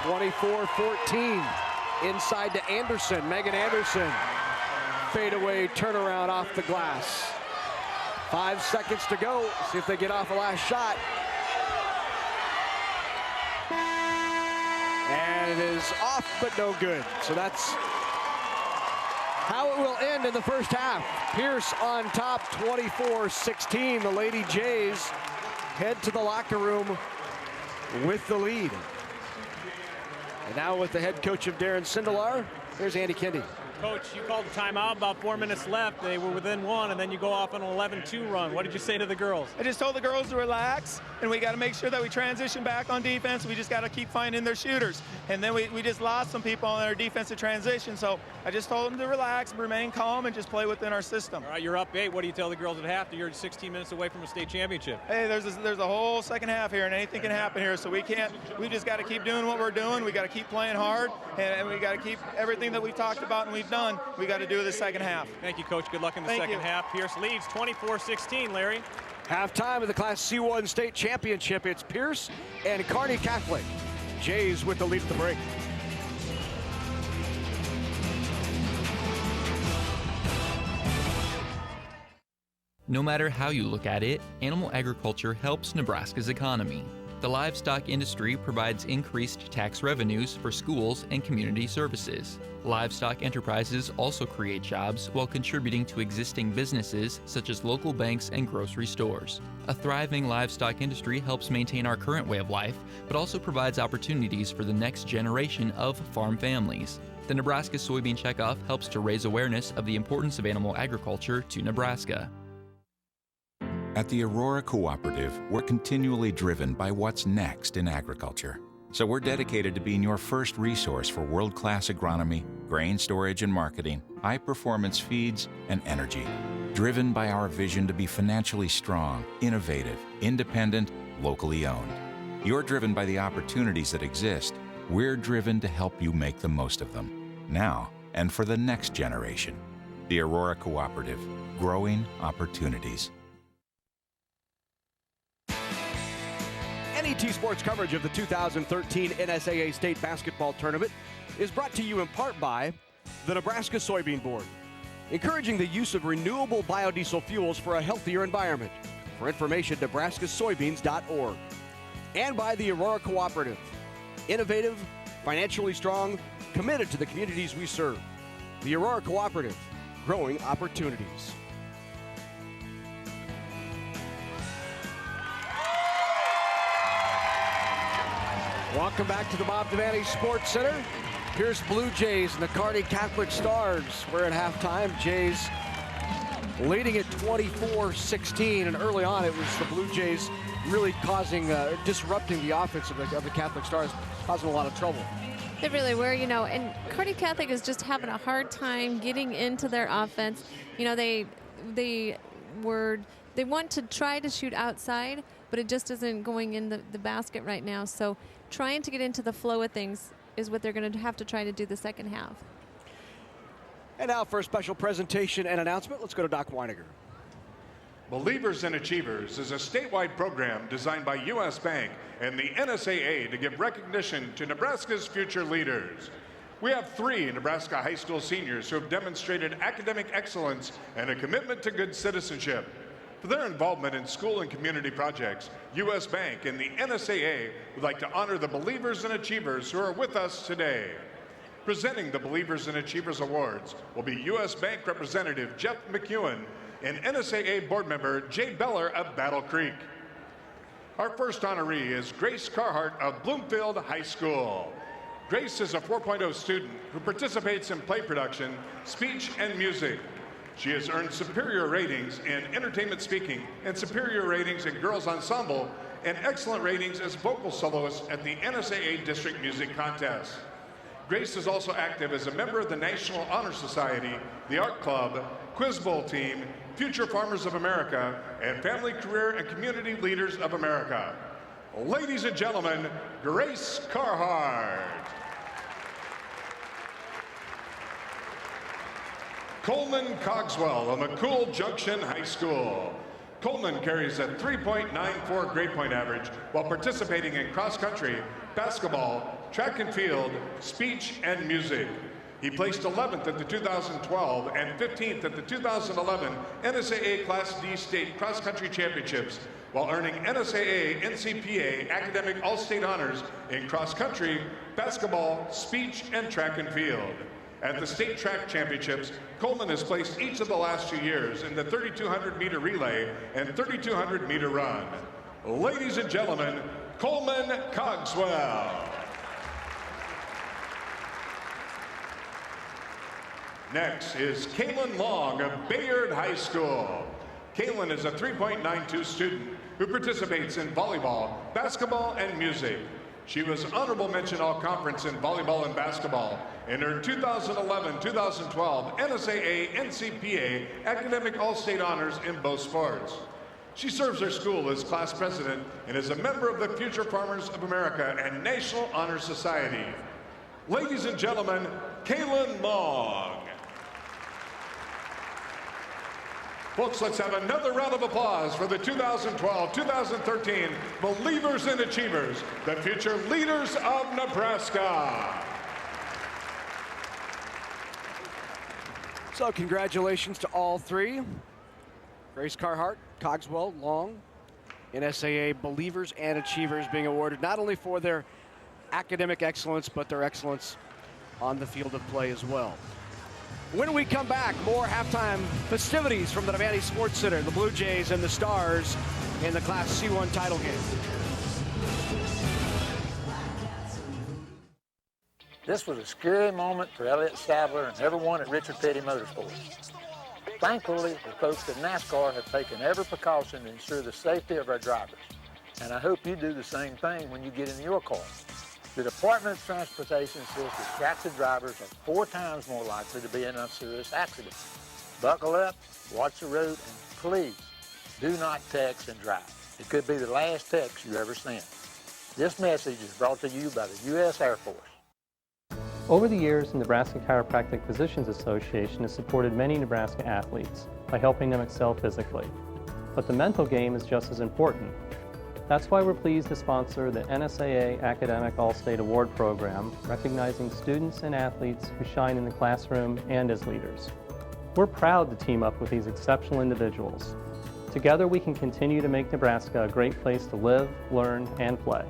24-14. Inside to Anderson. Megan Anderson. Fadeaway turnaround off the glass. 5 seconds to go. See if they get off the last shot. And it is off, but no good. So that's how it will end in the first half. Pierce on top, 24-16. The Lady Jays head to the locker room with the lead. And now with the head coach of Darren Sindelar, here's Andy Kendi. Coach, you called a timeout, about 4 minutes left. They were within one, and then you go off on an 11-2 run. What did you say to the girls? I just told the girls to relax, and we got to make sure that we transition back on defense. We just got to keep finding their shooters. And then we just lost some people on their defensive transition, so I just told them to relax, remain calm, and just play within our system. All right, you're up 8. What do you tell the girls at half? You're 16 minutes away from a state championship. Hey, there's a whole second half here, and anything can happen here, so we just got to keep doing what we're doing. We got to keep playing hard, and we got to keep everything that we've talked about and we've done, we got to do the second half. Thank you, Coach. Good luck in the second half. Pierce leads 24-16, Larry. Halftime of the Class C1 State Championship. It's Pierce and Kearney Catholic. Jays with the lead at the break. No matter how you look at it, animal agriculture helps Nebraska's economy. The livestock industry provides increased tax revenues for schools and community services. Livestock enterprises also create jobs while contributing to existing businesses such as local banks and grocery stores. A thriving livestock industry helps maintain our current way of life, but also provides opportunities for the next generation of farm families. The Nebraska Soybean Checkoff helps to raise awareness of the importance of animal agriculture to Nebraska. At the Aurora Cooperative, we're continually driven by what's next in agriculture. So we're dedicated to being your first resource for world-class agronomy, grain storage and marketing, high-performance feeds, and energy. Driven by our vision to be financially strong, innovative, independent, locally owned. You're driven by the opportunities that exist. We're driven to help you make the most of them, now and for the next generation. The Aurora Cooperative, growing opportunities. NET Sports coverage of the 2013 NSAA State Basketball Tournament is brought to you in part by the Nebraska Soybean Board, encouraging the use of renewable biodiesel fuels for a healthier environment. For information, nebraskasoybeans.org. And by the Aurora Cooperative, innovative, financially strong, committed to the communities we serve. The Aurora Cooperative, growing opportunities. Welcome back to the Bob Devaney Sports Center. Pierce Bluejays and the Kearney Catholic Stars. We're at halftime. Jays leading at 24-16, and early on it was the Bluejays really disrupting the offense of the Catholic Stars, causing a lot of trouble. They really were, you know, and Kearney Catholic is just having a hard time getting into their offense. You know, they want to try to shoot outside, but it just isn't going in the basket right now. So trying to get into the flow of things is what they're going to have to try to do the second half. And now for a special presentation and announcement, let's go to Doc Weiniger. Believers and Achievers is a statewide program designed by U.S. Bank and the NSAA to give recognition to Nebraska's future leaders. We have 3 Nebraska high school seniors who have demonstrated academic excellence and a commitment to good citizenship. For their involvement in school and community projects, U.S. Bank and the NSAA would like to honor the Believers and Achievers who are with us today. Presenting the Believers and Achievers Awards will be U.S. Bank Representative Jeff McEwen and NSAA Board Member Jay Beller of Battle Creek. Our first honoree is Grace Carhart of Bloomfield High School. Grace is a 4.0 student who participates in play production, speech, and music. She has earned superior ratings in entertainment speaking and superior ratings in girls ensemble and excellent ratings as vocal soloist at the NSAA District Music Contest. Grace is also active as a member of the National Honor Society, the Art Club, Quiz Bowl team, Future Farmers of America, and Family Career and Community Leaders of America. Ladies and gentlemen, Grace Carhart. Coleman Cogswell of McCool Junction High School. Coleman carries a 3.94 grade point average while participating in cross country, basketball, track and field, speech, and music. He placed 11th at the 2012 and 15th at the 2011 NSAA Class D State Cross Country Championships while earning NSAA NCPA Academic All-State Honors in cross country, basketball, speech, and track and field. At the State Track Championships, Coleman has placed each of the last 2 years in the 3,200-meter relay and 3,200-meter run. Ladies and gentlemen, Coleman Cogswell. Next is Kaylin Long of Bayard High School. Kaylin is a 3.92 student who participates in volleyball, basketball, and music. She was honorable mention all-conference in volleyball and basketball in her 2011-2012 NSAA NCPA Academic All-State Honors in both sports. She serves her school as class president and is a member of the Future Farmers of America and National Honor Society. Ladies and gentlemen, Kaylin Long. Folks, let's have another round of applause for the 2012-2013 Believers and Achievers, the future leaders of Nebraska. So congratulations to all 3. Grace Carhart, Cogswell, Long, NSAA Believers and Achievers being awarded not only for their academic excellence, but their excellence on the field of play as well. When we come back, more halftime festivities from the Devaney Sports Center, the Blue Jays and the Stars in the Class C1 title game. This was a scary moment for Elliott Sadler and everyone at Richard Petty Motorsports. Thankfully, the folks at NASCAR have taken every precaution to ensure the safety of our drivers. And I hope you do the same thing when you get in your car. The Department of Transportation says distracted drivers are 4 times more likely to be in a serious accident. Buckle up, watch the road, and please do not text and drive. It could be the last text you ever sent. This message is brought to you by the U.S. Air Force. Over the years, the Nebraska Chiropractic Physicians Association has supported many Nebraska athletes by helping them excel physically. But the mental game is just as important. That's why we're pleased to sponsor the NSAA Academic All-State Award Program, recognizing students and athletes who shine in the classroom and as leaders. We're proud to team up with these exceptional individuals. Together we can continue to make Nebraska a great place to live, learn, and play.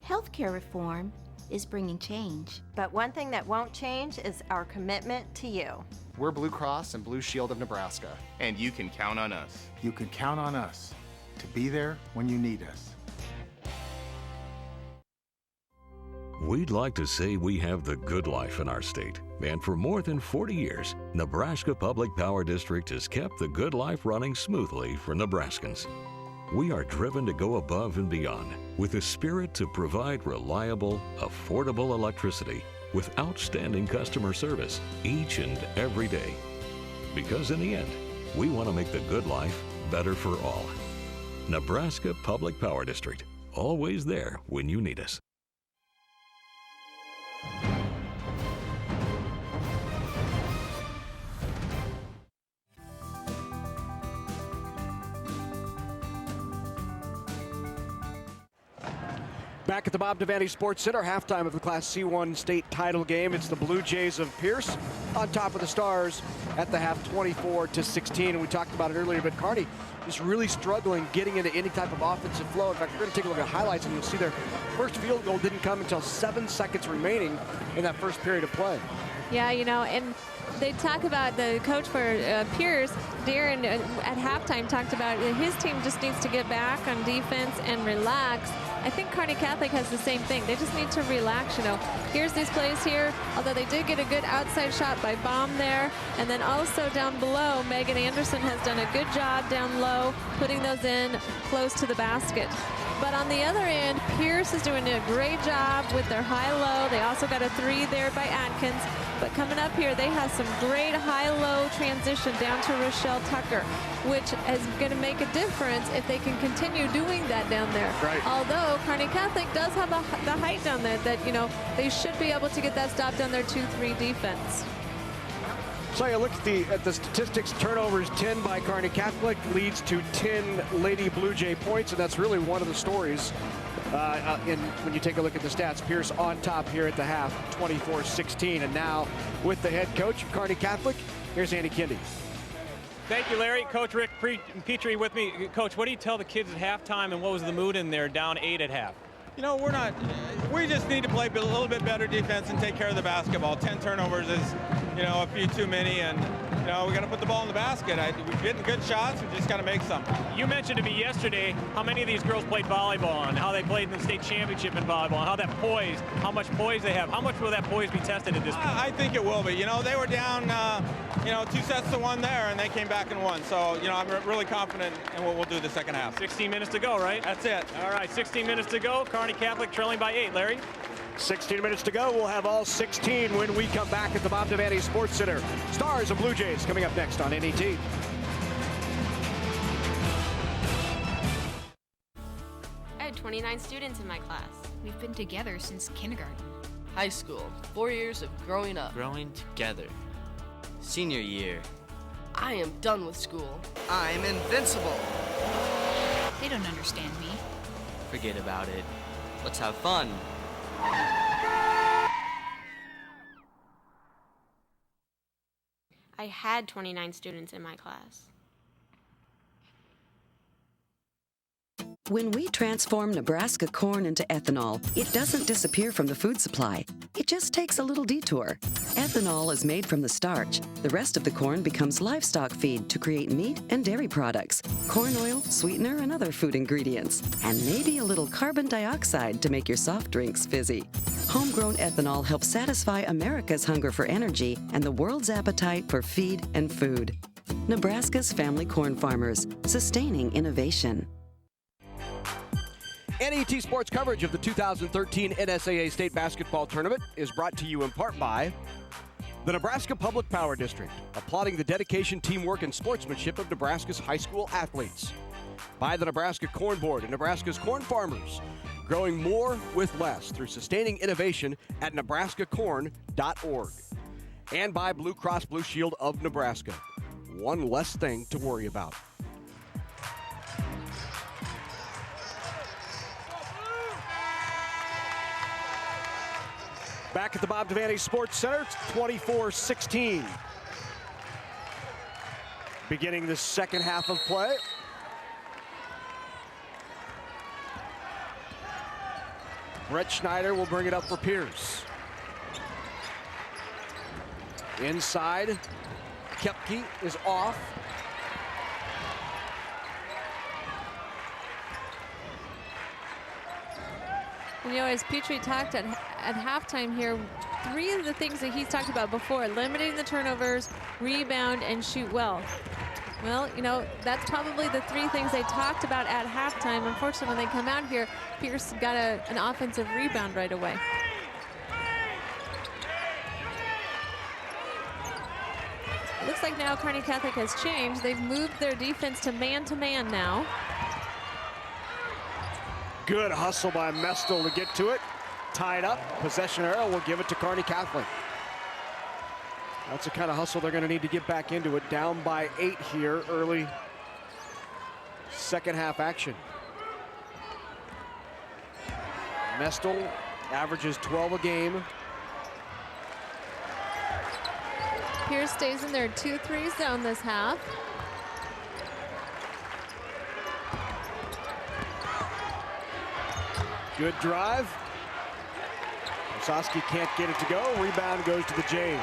Healthcare reform is bringing change. But one thing that won't change is our commitment to you. We're Blue Cross and Blue Shield of Nebraska. And you can count on us. You can count on us to be there when you need us. We'd like to say we have the good life in our state. And for more than 40 years, Nebraska Public Power District has kept the good life running smoothly for Nebraskans. we are driven to go above and beyond with a spirit to provide reliable, affordable electricity with outstanding customer service each and every day. Because in the end, we want to make the good life better for all. Nebraska Public Power District, always there when you need us. Back at the Bob Devaney Sports Center, halftime of the Class C1 state title game. It's the Blue Jays of Pierce on top of the Stars at the half, 24-16. And we talked about it earlier, but Kearney is really struggling getting into any type of offensive flow. In fact, we're going to take a look at highlights, and you'll see their first field goal didn't come until 7 seconds remaining in that first period of play. Yeah, you know, and they talk about the coach for Pierce, Darren, at halftime talked about his team just needs to get back on defense and relax. I think Kearney Catholic has the same thing. They just need to relax, you know. Here's these plays here, although they did get a good outside shot by Baum there. And then also down below, Megan Anderson has done a good job down low, putting those in close to the basket. But on the other end, Pierce is doing a great job with their high-low. They also got a 3 there by Atkins. But coming up here, they have some great high-low transition down to Rochelle Tucker, which is going to make a difference if they can continue doing that down there. Right. Although Kearney Catholic does have the height down there that, you know, they should be able to get that stop down their 2-3 defense. So you look at the statistics. Turnovers 10 by Kearney Catholic leads to 10 Lady Blue Jay points, and that's really one of the stories when you take a look at the stats. Pierce on top here at the half, 24-16, and now with the head coach of Kearney Catholic, here's Andy Kindy. Thank you, Larry. Coach Rick Petrie with me. Coach, what do you tell the kids at halftime, and what was the mood in there down 8 at half? You know, we just need to play a little bit better defense and take care of the basketball. 10 turnovers is, you know, a few too many, and, you know, we got to put the ball in the basket. We're getting good shots. We just got to make some. You mentioned to me yesterday how many of these girls played volleyball and how they played in the state championship in volleyball and how that poise, how much poise they have. How much will that poise be tested at this point? I think it will be. You know, they were down, you know, 2-1 there, and they came back and won. So, you know, I'm really confident in what we'll do the second half. 16 minutes to go, right? That's it. All right, 16 minutes to go. Kearney Catholic trailing by 8, Larry. 16 minutes to go. We'll have all 16 when we come back at the Bob Devaney Sports Center. Stars and Blue Jays coming up next on NET. I had 29 students in my class. We've been together since kindergarten. High school, 4 years of growing up. Growing together. Senior year. I am done with school. I'm invincible. They don't understand me. Forget about it. Let's have fun. I had 29 students in my class. When we transform Nebraska corn into ethanol, it doesn't disappear from the food supply. It just takes a little detour. Ethanol is made from the starch. The rest of the corn becomes livestock feed to create meat and dairy products, corn oil, sweetener, and other food ingredients, and maybe a little carbon dioxide to make your soft drinks fizzy. Homegrown ethanol helps satisfy America's hunger for energy and the world's appetite for feed and food. Nebraska's family corn farmers, sustaining innovation. NET Sports coverage of the 2013 NSAA State Basketball Tournament is brought to you in part by the Nebraska Public Power District, applauding the dedication, teamwork, and sportsmanship of Nebraska's high school athletes. By the Nebraska Corn Board and Nebraska's corn farmers, growing more with less through sustaining innovation at nebraskacorn.org. And by Blue Cross Blue Shield of Nebraska. One less thing to worry about. Back at the Bob Devaney Sports Center, it's 24-16. Beginning the second half of play. Brett Schneider will bring it up for Pierce. Inside, Kepke is off. You know, as Petrie talked at halftime here, 3 of the things that he's talked about before, limiting the turnovers, rebound, and shoot well. Well, you know, that's probably the three things they talked about at halftime. Unfortunately, when they come out here, Pierce got an offensive rebound right away. It looks like now Kearney Catholic has changed. They've moved their defense to man now. Good hustle by Mestel to get to it. Tied up, possession arrow will give it to Kearney Catholic. That's the kind of hustle they're going to need to get back into it. Down by 8 here, early second half action. Mestel averages 12 a game. Pierce stays in their 2-3 zone this half. Good drive. Osowski can't get it to go. Rebound goes to the Jays.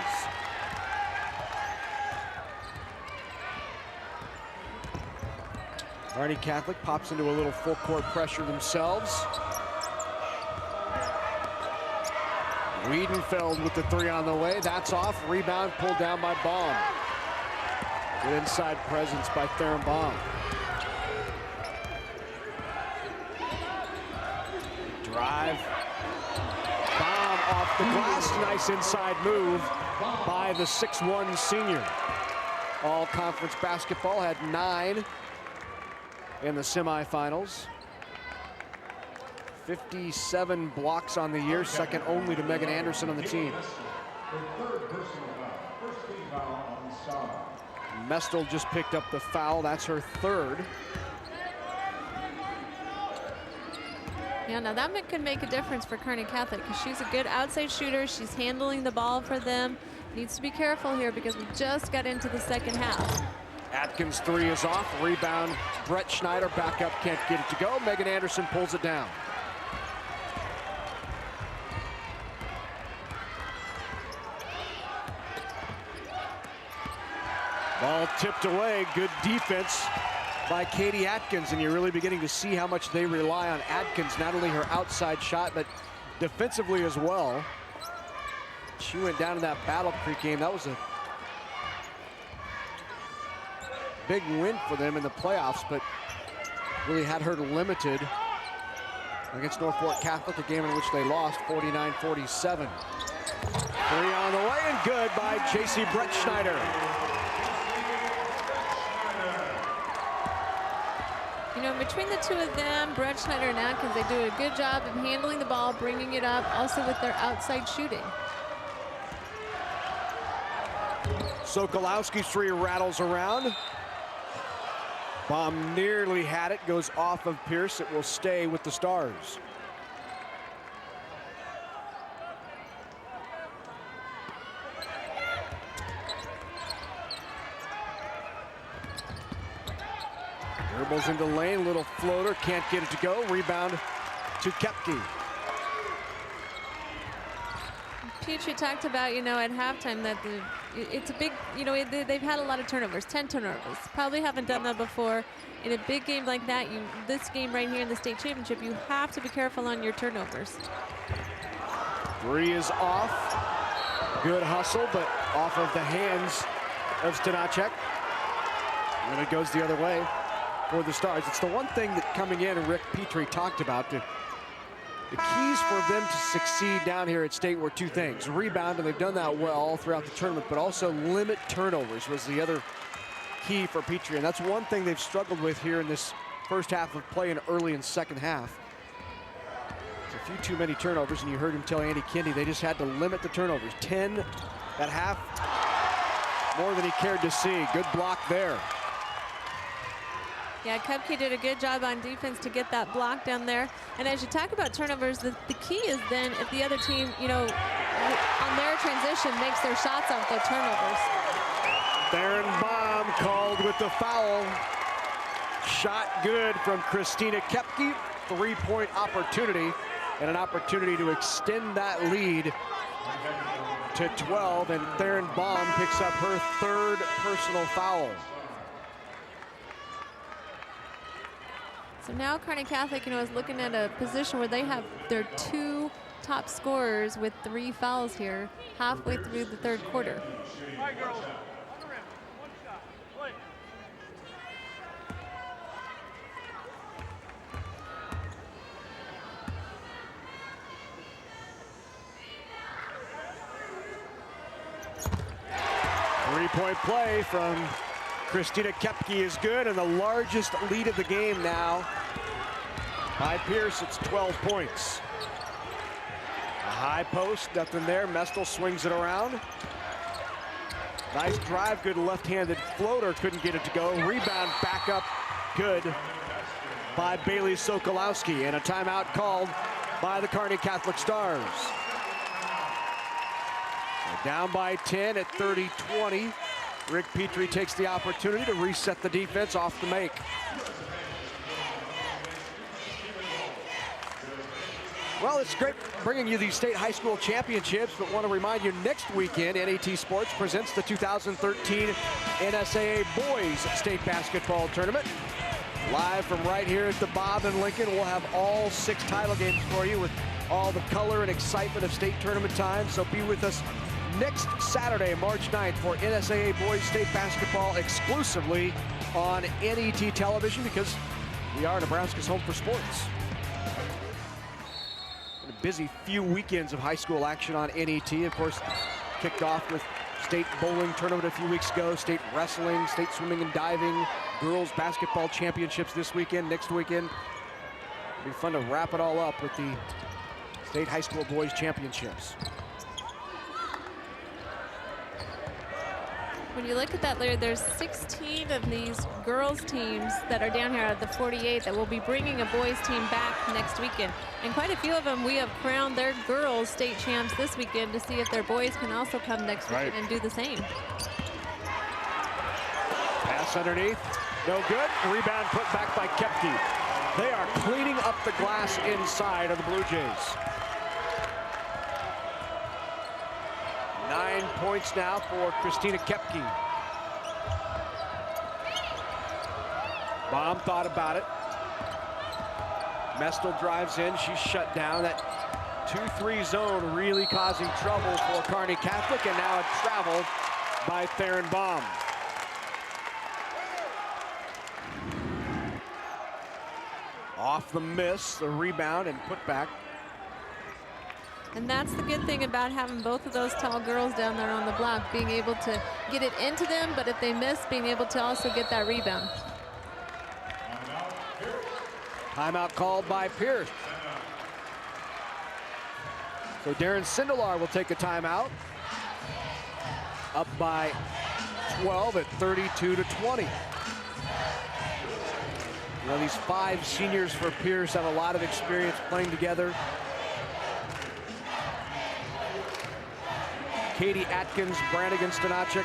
Kearney Catholic pops into a little full court pressure themselves. Wiedenfeld with the 3 on the way. That's off. Rebound pulled down by Baum. Good inside presence by Theron Baum. Drive. Baum off the glass. Nice inside move by the 6'1" senior. All conference basketball had 9 in the semifinals. 57 blocks on the year, second only to Megan Anderson on the team. Mestel just picked up the foul. That's her 3rd. Yeah, now that could make a difference for Kearney Catholic because she's a good outside shooter. She's handling the ball for them. Needs to be careful here because we just got into the second half. Atkins' 3 is off. Rebound, Brett Schneider back up, can't get it to go. Megan Anderson pulls it down. Ball tipped away. Good defense by Katie Atkins, and you're really beginning to see how much they rely on Atkins, not only her outside shot, but defensively as well. She went down in that Battle Creek game. That was a big win for them in the playoffs, but really had her limited against Norfolk Catholic, a game in which they lost 49-47. 3 on the way and good by J.C. Brett Schneider. You know, between the two of them, Brett Schneider and Atkins, they do a good job of handling the ball, bringing it up, also with their outside shooting. Sokolowski's 3 rattles around. Baum nearly had it, goes off of Pierce. It will stay with the Stars. Dribbles into lane, little floater, can't get it to go. Rebound to Kepke. Petrie talked about, you know, at halftime that it's a big, you know, they've had a lot of turnovers, 10 turnovers. Probably haven't done that before. In a big game like that, this game right here in the state championship, you have to be careful on your turnovers. 3 is off. Good hustle, but off of the hands of Stanacek. And it goes the other way for the Stars. It's the one thing that coming in, and Rick Petrie talked about, the keys for them to succeed down here at state were 2 things. Rebound, and they've done that well throughout the tournament, but also limit turnovers was the other key for Petrie. And that's one thing they've struggled with here in this first half of play and early in second half. It's a few too many turnovers, and you heard him tell Andy Kendi they just had to limit the turnovers. 10 at half, more than he cared to see. Good block there. Yeah, Kepke did a good job on defense to get that block down there. And as you talk about turnovers, the key is then if the other team, you know, on their transition makes their shots off the turnovers. Theron Baum called with the foul. Shot good from Christina Kepke. 3-point opportunity and an opportunity to extend that lead to 12. And Theron Baum picks up her 3rd personal foul. So now Kearney Catholic, you know, is looking at a position where they have their 2 top scorers with 3 fouls here halfway through the 3rd quarter. Three-point play from Christina Kepke is good, and the largest lead of the game now by Pierce. It's 12 points. A high post, nothing there. Mestel swings it around. Nice drive, good left-handed floater, couldn't get it to go. Rebound back up, good by Bailey Sokolowski, and a timeout called by the Kearney Catholic Stars. They're down by 10 at 30-20. Rick Petrie takes the opportunity to reset the defense off the make. Well, it's great bringing you these state high school championships, but want to remind you next weekend, NAT Sports presents the 2013 NSAA Boys State Basketball Tournament. Live from right here at the Bob in Lincoln, we'll have all 6 title games for you with all the color and excitement of state tournament time. So be with us next Saturday, March 9th for NSAA Boys State Basketball exclusively on NET television, because we are Nebraska's home for sports. A busy few weekends of high school action on NET. Of course, kicked off with state bowling tournament a few weeks ago, state wrestling, state swimming and diving, girls basketball championships this weekend, next weekend. It'll be fun to wrap it all up with the state high school boys championships. When you look at that, Larry, there's 16 of these girls teams that are down here out of the 48 that will be bringing a boys team back next weekend. And quite a few of them, we have crowned their girls state champs this weekend to see if their boys can also come next weekend and do the same. Pass underneath, no good. Rebound put back by Kepke. They are cleaning up the glass inside of the Blue Jays. 9 points now for Christina Kepke. Baum thought about it. Mestel drives in, she's shut down. That 2-3 zone really causing trouble for Kearney Catholic, and now it's traveled by Theron Baum. Off the miss, the rebound and put back. And that's the good thing about having both of those tall girls down there on the block, being able to get it into them, but if they miss, being able to also get that rebound. Timeout called by Pierce. So Darren Sindelar will take a timeout. Up by 12 at 32-20. You know, these 5 seniors for Pierce have a lot of experience playing together. Katie Atkins, Brannigan Stanachik,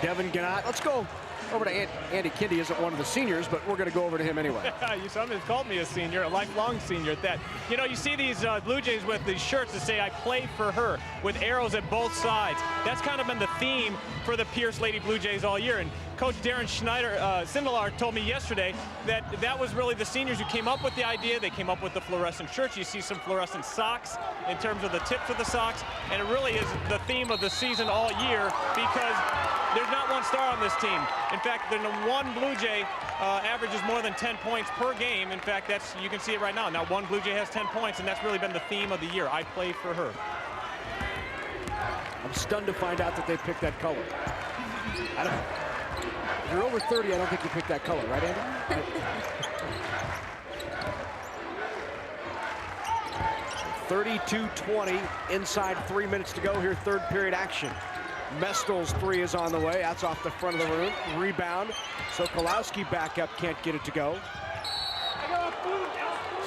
Devin Gannott. Let's go over to Andy Kindy. Isn't one of the seniors, but we're going to go over to him anyway. Someone's called me a senior, a lifelong senior at that. You know, you see these Blue Jays with these shirts that say, "I play for her," with arrows at both sides. That's kind of been the theme for the Pierce Lady Blue Jays all year. And Coach Darren Sindelar told me yesterday that that was really the seniors who came up with the idea. They came up with the fluorescent shirts. You see some fluorescent socks in terms of the tips of the socks. And it really is the theme of the season all year, because there's not one star on this team. In fact, the one Blue Jay averages more than 10 points per game. In fact, you can see it right now. Now one Blue Jay has 10 points, and that's really been the theme of the year. I play for her. I'm stunned to find out that they picked that color. If you're over 30, I don't think you picked that color, right, Andy? 32-20, inside 3 minutes to go here, third period action. Mestel's 3 is on the way. That's off the front of the room. Rebound. Sokolowski back up, can't get it to go.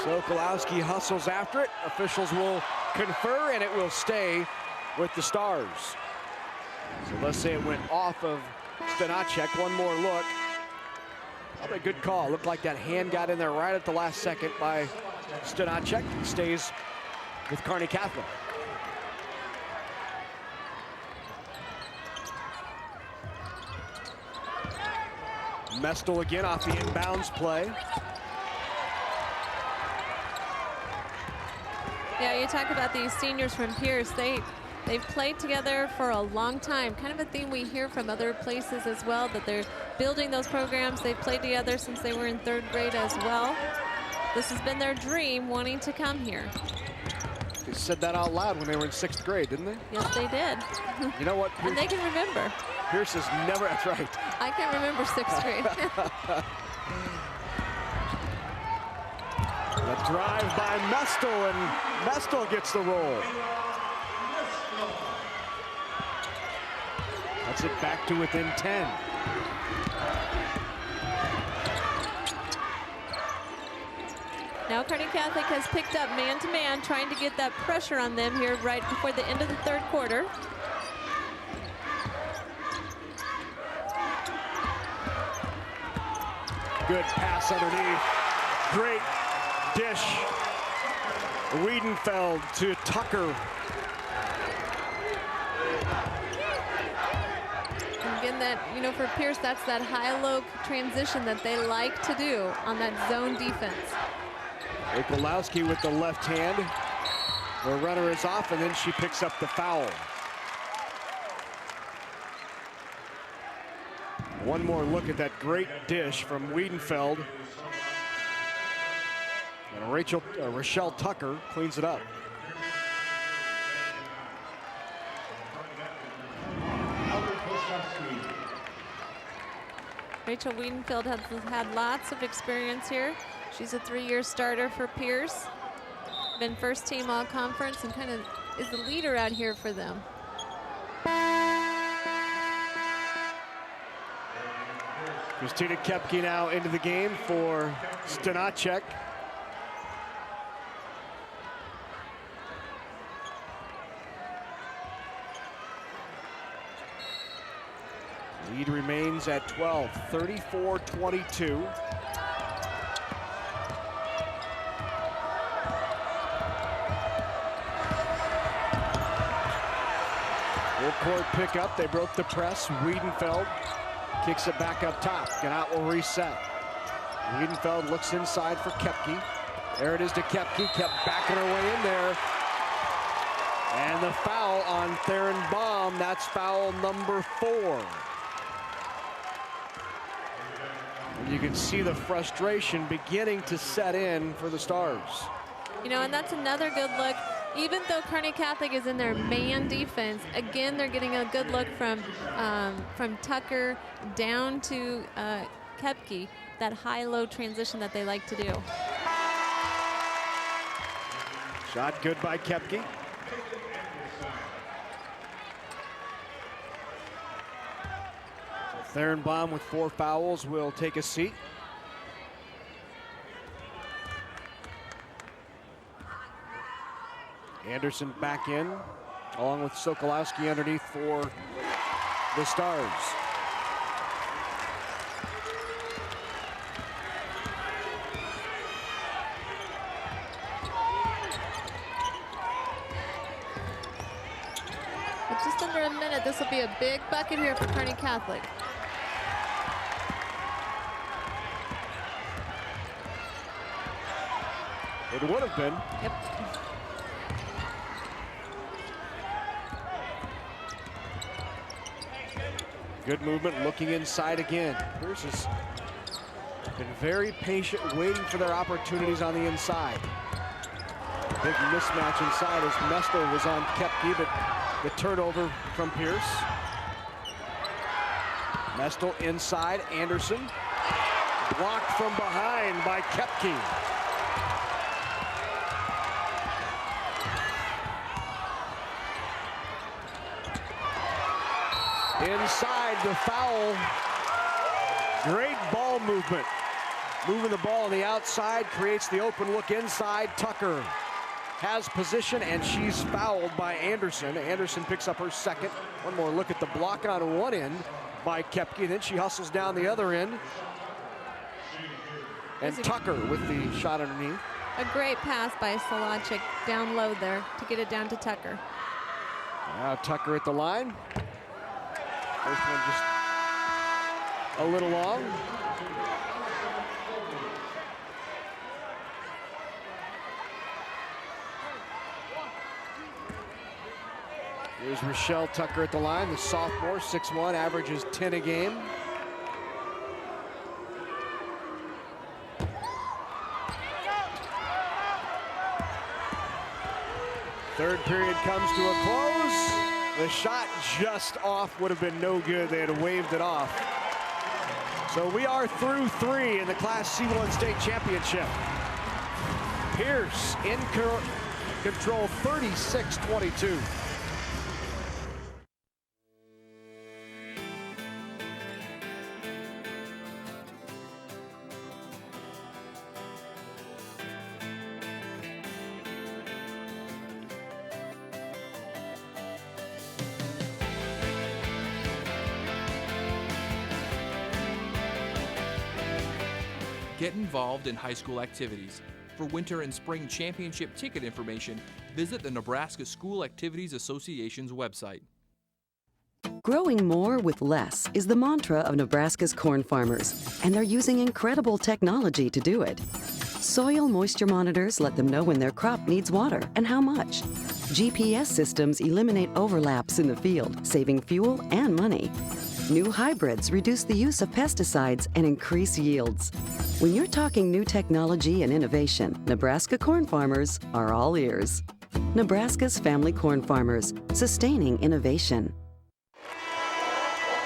Sokolowski hustles after it. Officials will confer, and it will stay with the Stars. So let's say it went off of Stanachek. One more look. Probably a good call. Looked like that hand got in there right at the last second by Stanachek. Stays with Kearney Catholic. Mestel again off the inbounds play. Yeah, you talk about these seniors from Pierce. They've played together for a long time. Kind of a theme we hear from other places as well, that they're building those programs. They've played together since they were in 3rd grade as well. This has been their dream, wanting to come here. They said that out loud when they were in 6th grade, didn't they? Yes, they did. You know what? And they can remember. Pierce has never, that's right. I can remember 6th grade. The drive by Mestel, and Mestel gets the roll. That's it back to within 10. Now Kearney Catholic has picked up man-to-man, trying to get that pressure on them here right before the end of the 3rd quarter. Good pass underneath. Great dish. Wiedenfeld to Tucker. And again, that, you know, for Pierce, that's that high-low transition that they like to do on that zone defense. Okolowski with the left hand. The runner is off, and then she picks up the foul. One more look at that great dish from Wiedenfeld. And Rochelle Tucker cleans it up. Rachel Wiedenfeld has had lots of experience here. She's a 3-year starter for Pierce. Been first team all conference and kind of is the leader out here for them. Christina Kepke now into the game for Stanacek. Lead remains at 12, 34-22. Full court pickup. They broke the press. Wiedenfeld kicks it back up top. Gannat will reset. Wiedenfeld looks inside for Kepke. There it is to Kepke. Kept backing her way in there. And the foul on Theron Baum. That's foul number 4. And you can see the frustration beginning to set in for the Stars. You know, and that's another good look. Even though Kearney Catholic is in their man defense, again, they're getting a good look from Tucker down to Kepke, that high-low transition that they like to do. Shot good by Kepke. Theron Baum with 4 fouls will take a seat. Anderson back in, along with Sokolowski underneath for the Stars. With just under a minute, this will be a big bucket here for Kearney Catholic. It would have been. Yep. Good movement, looking inside again. Pierce has been very patient, waiting for their opportunities on the inside. Big mismatch inside as Mestel was on Kepke, but the turnover from Pierce. Mestel inside, Anderson. Blocked from behind by Kepke. Inside the foul. Great ball movement. Moving the ball on the outside, creates the open look inside. Tucker has position, and she's fouled by Anderson. Anderson picks up her second. One more look at the block on one end by Kepke. Then she hustles down the other end. And Tucker with the shot underneath. A great pass by Solacek down low there to get it down to Tucker. Now Tucker at the line. First one just a little long. Here's Rochelle Tucker at the line, the sophomore, 6'1", averages 10 a game. Third period comes to a close. The shot just off would have been no good. They had waved it off. So we are through 3 in the Class C1 State Championship. Pierce in control, 36-22. Get involved in high school activities. For winter and spring championship ticket information, visit the Nebraska School Activities Association's website. Growing more with less is the mantra of Nebraska's corn farmers, and they're using incredible technology to do it. Soil moisture monitors let them know when their crop needs water and how much. GPS systems eliminate overlaps in the field, saving fuel and money. New hybrids reduce the use of pesticides and increase yields. When you're talking new technology and innovation, Nebraska corn farmers are all ears. Nebraska's family corn farmers, sustaining innovation.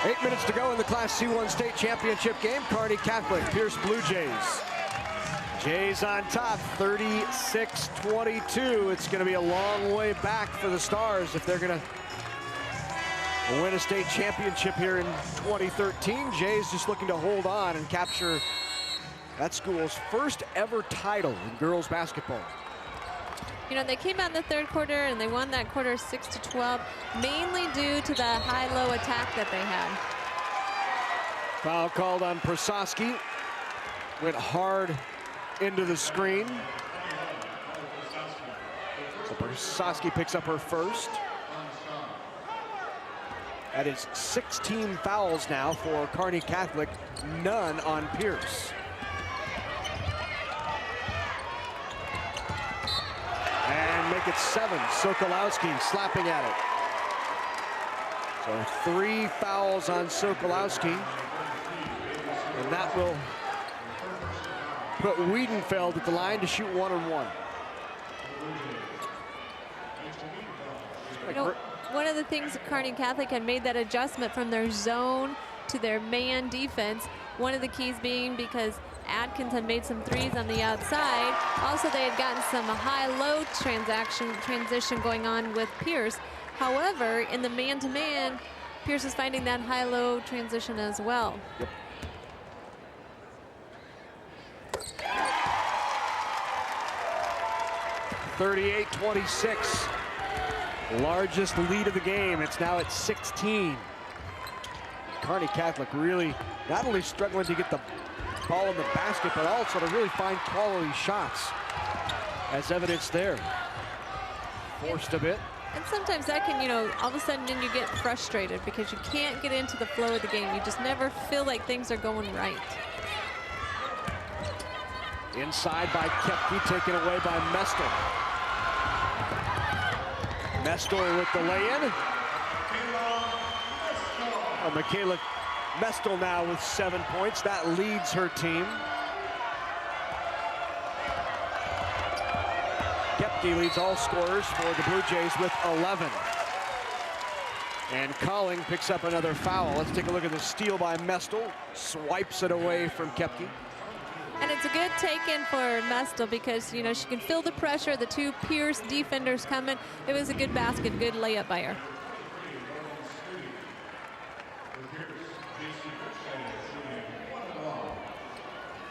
8 minutes to go in the Class C1 State Championship game. Kearney Catholic, Pierce Bluejays. Jays on top, 36-22. It's going to be a long way back for the Stars if they're going to win a state championship here in 2013. Jays just looking to hold on and capture that school's first ever title in girls basketball. You know, they came out in the third quarter and they won that quarter 6-12, mainly due to the high-low attack that they had. Foul called on Prososki. Went hard into the screen. So Prososki picks up her first. That is 16 fouls now for Kearney Catholic, none on Pierce. And make it 7. Sokolowski slapping at it. So 3 fouls on Sokolowski. And that will put Wiedenfeld at the line to shoot 1-on-1. You know, one of the things Kearney Catholic had made that adjustment from their zone to their man defense. One of the keys being because Adkins had made some threes on the outside. Also, they had gotten some high-low transition going on with Pierce. However, in the man-to-man, Pierce is finding that high-low transition as well. Yep. (38-26). Largest lead of the game. It's now at 16. Kearney Catholic really not only struggling to get the ball in the basket, but also to really find quality shots, as evidenced there. Forced a bit. And sometimes that can, you know, all of a sudden then you get frustrated because you can't get into the flow of the game. You just never feel like things are going right. Inside by Kepke, taken away by Mestel. Mestel with the lay-in. Michaela Mestel now with 7 points. That leads her team. Kepke leads all scorers for the Blue Jays with 11. And Colling picks up another foul. Let's take a look at the steal by Mestel. Swipes it away from Kepke. And it's a good take-in for Mestel because, you know, she can feel the pressure. The 2 Pierce defenders coming. It was a good basket, good layup by her.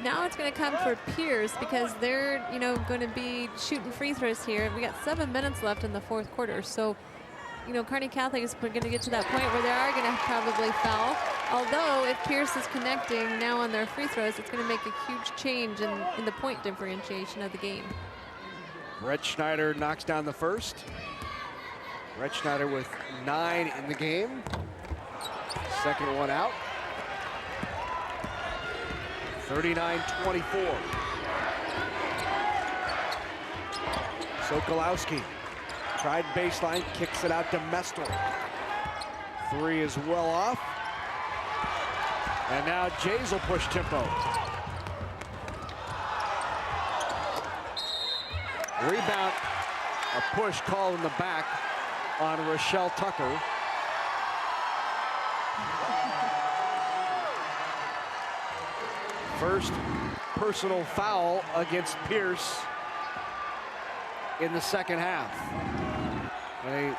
Now it's going to come for Pierce because they're, you know, going to be shooting free throws here. We got 7 minutes left in the fourth quarter. So, you know, Kearney Catholic is going to get to that point where they are going to probably foul. Although, if Pierce is connecting now on their free throws, it's going to make a huge change in the point differentiation of the game. Brett Schneider knocks down the first. Brett Schneider with 9 in the game. Second one out. 39-24. Sokolowski tried baseline, kicks it out to Mestel. 3 is well off. And now Jays will push tempo. Rebound A push call in the back on Rochelle Tucker. First personal foul against Pierce in the second half. A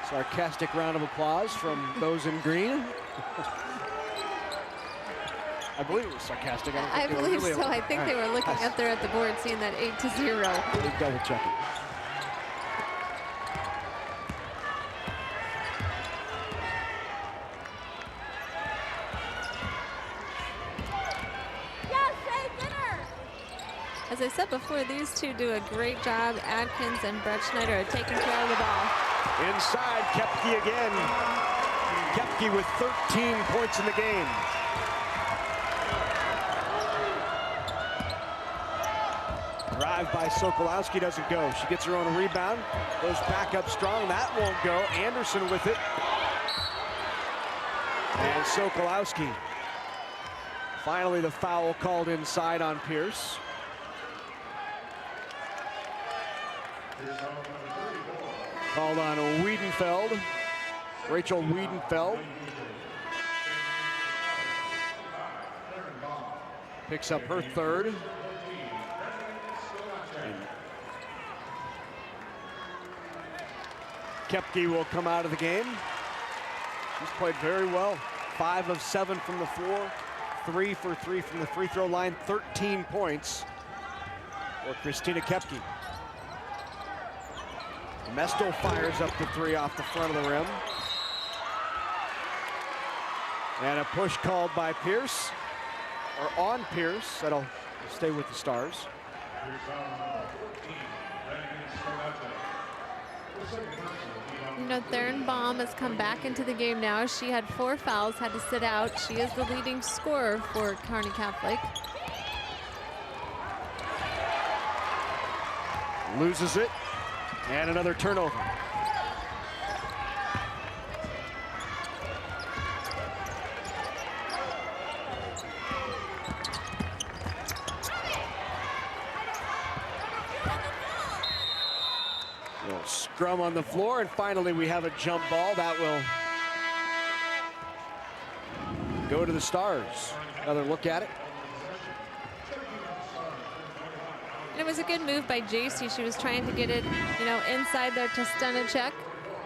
sarcastic round of applause from those in green. I believe it was sarcastic. I believe so. I think they were looking up there at the board, seeing that 8-0. Double check it. As I said before, these two do a great job. Adkins and Brett Schneider are taking care of the ball. Inside, Kepke again. Kepke with 13 points in the game. Drive by Sokolowski doesn't go. She gets her own rebound. Goes back up strong. That won't go. Anderson with it. And Sokolowski. Finally, the foul called inside on Pierce. Called on Wiedenfeld. Rachel Wiedenfeld. Picks up her third. And Kepke will come out of the game. She's played very well. 5 of 7 from the floor. 3 for 3 from the free throw line. 13 points for Christina Kepke. Mesto fires up the 3 off the front of the rim. And a push called by Pierce, or on Pierce. That'll stay with the Stars. You know, Theron Baum has come back into the game now. She had 4 fouls, had to sit out. She is the leading scorer for Kearney Catholic. Loses it. And another turnover. Little scrum on the floor, and finally we have a jump ball that will go to the Stars. Another look at it. It was a good move by JC. She was trying to get it, you know, inside there to Stanacek,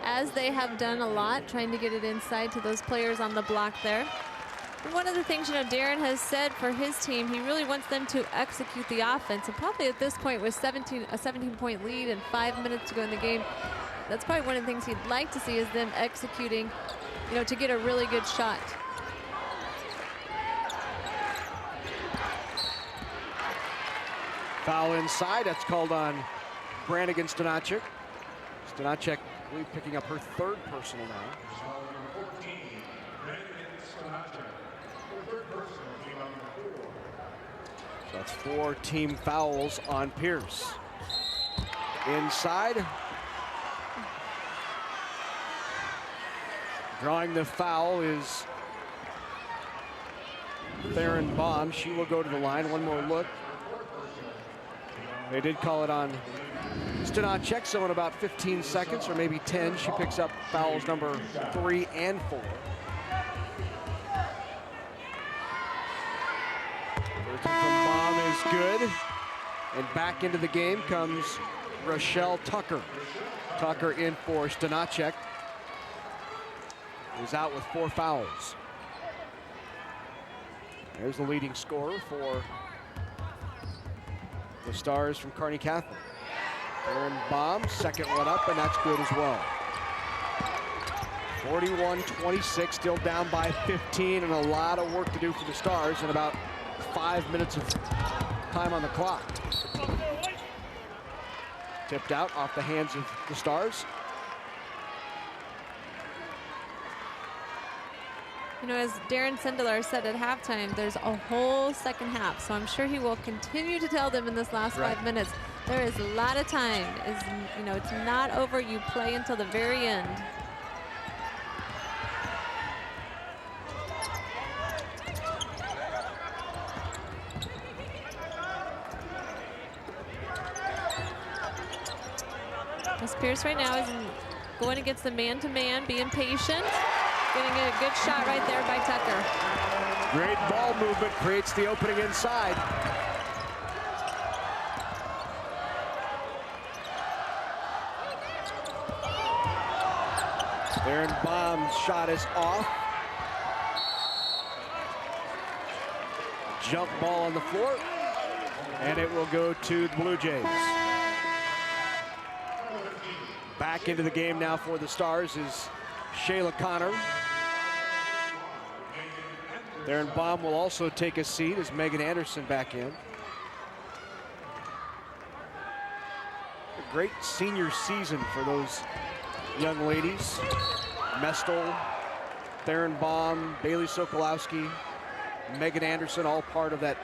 as they have done a lot, trying to get it inside to those players on the block there. And one of the things, you know, Darren has said for his team, he really wants them to execute the offense. And probably at this point with a 17-point lead and 5 minutes to go in the game, that's probably one of the things he'd like to see is them executing, you know, to get a really good shot. Foul inside, that's called on Brannigan Stanacek. Stanacek, I believe, picking up her 3rd personal now. So that's 4 team fouls on Pierce. Inside. Drawing the foul is Theron Baum. She will go to the line. One more look. They did call it on Stanacek, so in about 15 seconds, or maybe 10, she picks up fouls number 3 and 4. First from Baum is good. And back into the game comes Rochelle Tucker. Tucker in for Stanacek, who's out with 4 fouls. There's the leading scorer for the Stars from Kearney Catholic. Theron Baum, second one up, and that's good as well. 41-26, still down by 15, and a lot of work to do for the Stars in about 5 minutes of time on the clock. Tipped out off the hands of the Stars. You know, as Darren Sindelar said at halftime, there's a whole second half, so I'm sure he will continue to tell them in this last 5 minutes. There is a lot of time. You know, it's not over. You play until the very end. As Pierce right now is going against the man-to-man, being patient, getting a good shot right there by Tucker. Great ball movement, creates the opening inside. Aaron Baum's shot is off. Jump ball on the floor, and it will go to the Blue Jays. Back into the game now for the Stars is Shayla Connor. Aaron Baum will also take a seat as Megan Anderson back in. A great senior season for those young ladies. Mestel, Theron Baum, Bailey Sokolowski, Megan Anderson, all part of that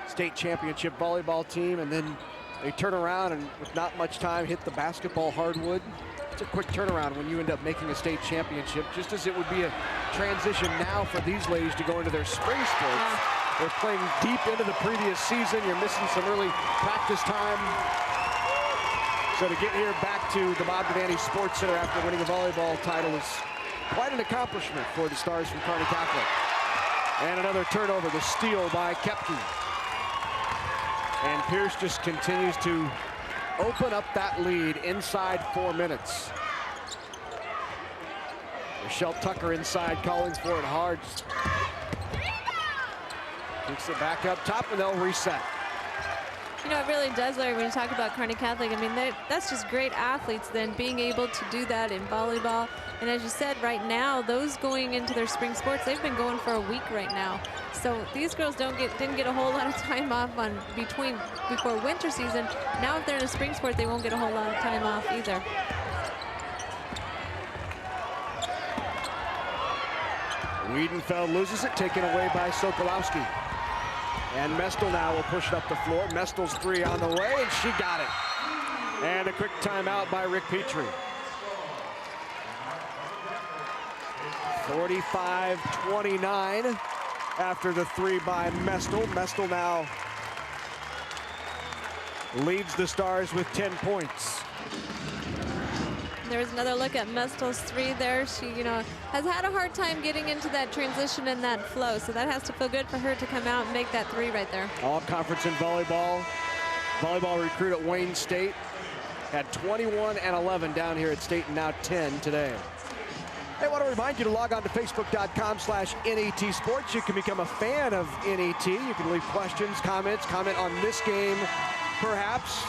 state championship volleyball team, and then they turn around and with not much time hit the basketball hardwood. It's a quick turnaround when you end up making a state championship, just as it would be a transition now for these ladies to go into their spring sports. They're playing deep into the previous season. You're missing some early practice time. So to get here back to the Bob Devaney Sports Center after winning a volleyball title is quite an accomplishment for the Stars from Kearney Catholic. And another turnover, the steal by Kepke. And Pierce just continues to open up that lead inside 4 minutes. Michelle Tucker inside, calling for it hard. Kicks it back up top, and they'll reset. You know, it really does, Larry, when you talk about Kearney Catholic. I mean, that's just great athletes then, being able to do that in volleyball. And as you said, right now, those going into their spring sports, they've been going for a week right now. So these girls didn't get a whole lot of time off before winter season. Now if they're in a spring sport, they won't get a whole lot of time off either. Wiedenfeld loses it, taken away by Sokolowski. And Mestel now will push it up the floor. Mestel's three on the way, and she got it. And a quick timeout by Rick Petrie. 45-29 after the three by Mestel. Mestel now leads the Stars with 10 points. There's another look at Mestel's three there. She, has had a hard time getting into that transition and that flow, so that has to feel good for her to come out and make that three right there. All conference in volleyball. Volleyball recruit at Wayne State. Had 21 and 11 down here at State, and now 10 today. Hey, I want to remind you to log on to Facebook.com/NET Sports. You can become a fan of NET. You can leave questions, comment on this game, perhaps.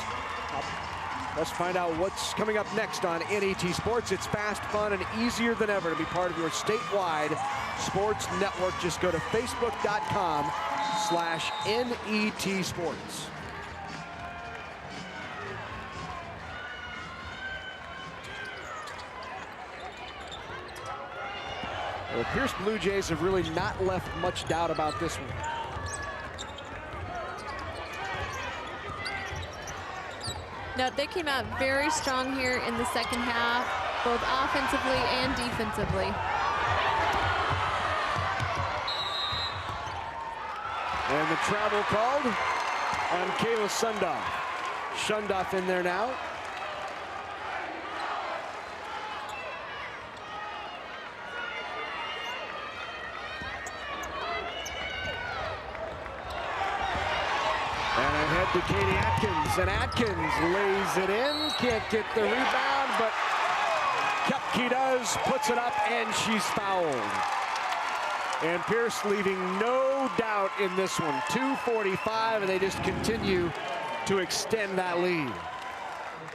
Let's find out what's coming up next on NET Sports. It's fast, fun, and easier than ever to be part of your statewide sports network. Just go to Facebook.com/NET Sports. The Pierce Bluejays have really not left much doubt about this one. No, they came out very strong here in the second half, both offensively and defensively. And the travel called on Kayla Sundoff. Sundoff in there now. And ahead to Katie Atkins, and Atkins lays it in. Can't get the rebound, but Kepke does, puts it up, and she's fouled. And Pierce leaving no doubt in this one. 2:45, and they just continue to extend that lead.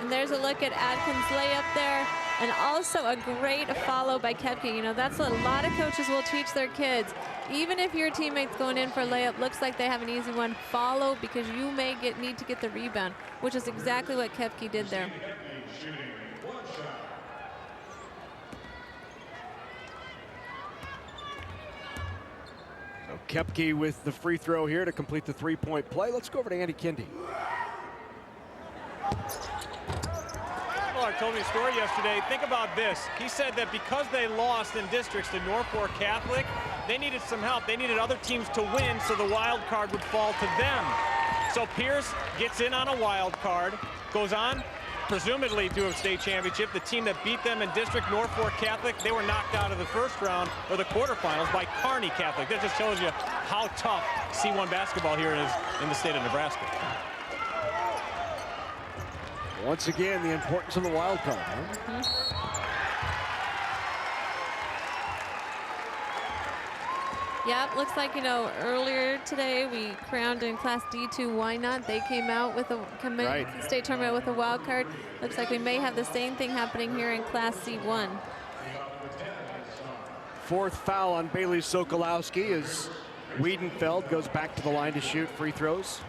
And there's a look at Atkins' layup there, and also a great follow by Kepke. That's what a lot of coaches will teach their kids. Even if your teammate's going in for a layup, looks like they have an easy one, follow, because you may need to get the rebound, which is exactly what Kepke did there. So Kepke with the free throw here to complete the three-point play. Let's go over to Andy Kindy. Clark told me a story yesterday. Think about this. He said that because they lost in districts to Norfolk Catholic, they needed some help. They needed other teams to win, so the wild card would fall to them. So Pierce gets in on a wild card, goes on presumably to a state championship. The team that beat them in district, Norfolk Catholic, they were knocked out of the first round or the quarterfinals by Kearney Catholic. That just shows you how tough C1 basketball here is in the state of Nebraska. Once again, the importance of the wild card. Huh? Yep, looks like, you know, earlier today we crowned in Class D2 Why Not. They came out with a state tournament with a wild card. Looks like we may have the same thing happening here in Class C1. Fourth foul on Bailey Sokolowski as Wiedenfeld goes back to the line to shoot free throws.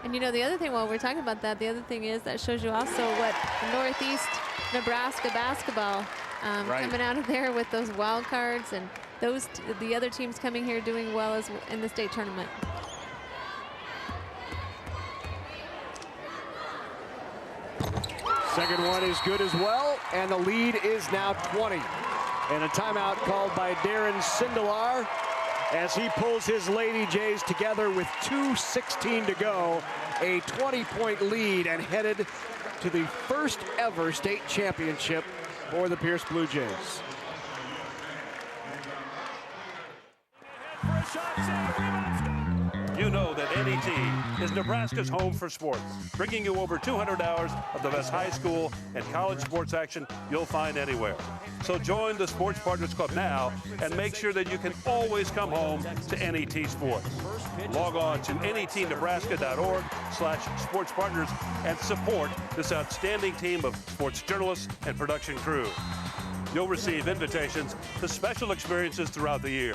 And you know, the other thing, while we're talking about that, the other thing is that shows you also what Northeast Nebraska basketball coming out of there with those wild cards, and the other teams coming here doing well as in the state tournament. Second one is good as well, and the lead is now 20. And a timeout called by Darren Sindelar as he pulls his Lady Jays together with 2:16 to go. A 20-point lead and headed to the first ever state championship for the Pierce Bluejays. You know that NET is Nebraska's home for sports, bringing you over 200 hours of the best high school and college sports action you'll find anywhere. So join the Sports Partners Club now and make sure that you can always come home to NET Sports. Log on to netnebraska.org/sportspartners and support this outstanding team of sports journalists and production crew. You'll receive invitations to special experiences throughout the year,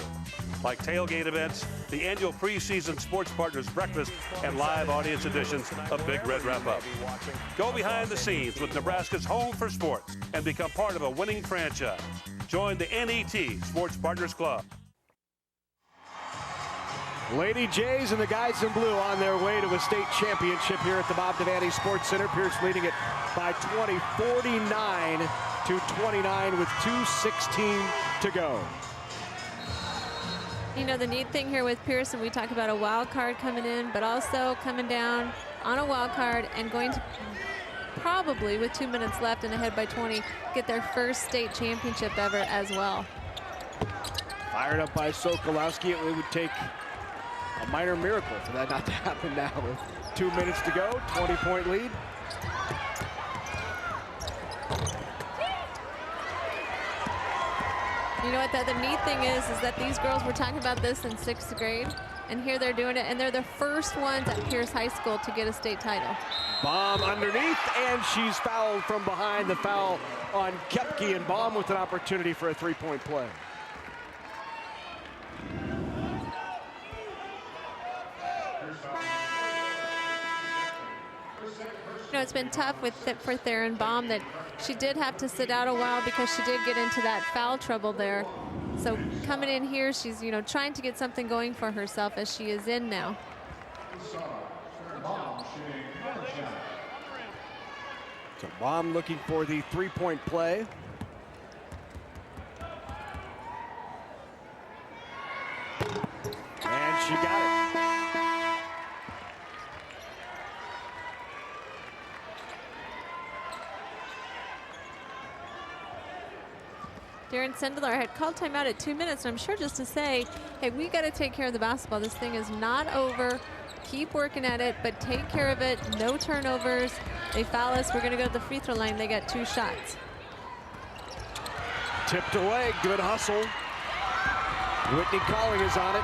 like tailgate events, the annual preseason Sports Partners Breakfast, and live audience editions of Big Red Wrap-Up. Go behind the scenes with Nebraska's home for sports and become part of a winning franchise. Join the NET Sports Partners Club. Lady Jays and the guys in blue on their way to a state championship here at the Bob Devaney Sports Center. Pierce leading it by 20, 49-29 with 2:16 to go. You know, the neat thing here with Pierce, and we talk about a wild card coming in, but also coming down on a wild card and going to probably, with 2 minutes left and ahead by 20, get their first state championship ever as well. Fired up by Sokolowski. It would take a minor miracle for that not to happen now. With 2 minutes to go, 20-point lead. You know what, the neat thing is that these girls were talking about this in 6th grade, and here they're doing it, and they're the first ones at Pierce High School to get a state title. Baum underneath, and she's fouled from behind. The foul on Kepke, and Baum with an opportunity for a three-point play. You know, it's been tough for Theron Baum that she did have to sit out a while because she did get into that foul trouble there. So coming in here, she's, you know, trying to get something going for herself as she is in now. So Baum looking for the three-point play. And she got it. Darren Sindelar had called timeout at 2 minutes, and I'm sure just to say, hey, we got to take care of the basketball. This thing is not over. Keep working at it, but take care of it. No turnovers. They foul us. We're going to go to the free throw line. They got 2 shots. Tipped away. Good hustle. Whitney Calling is on it.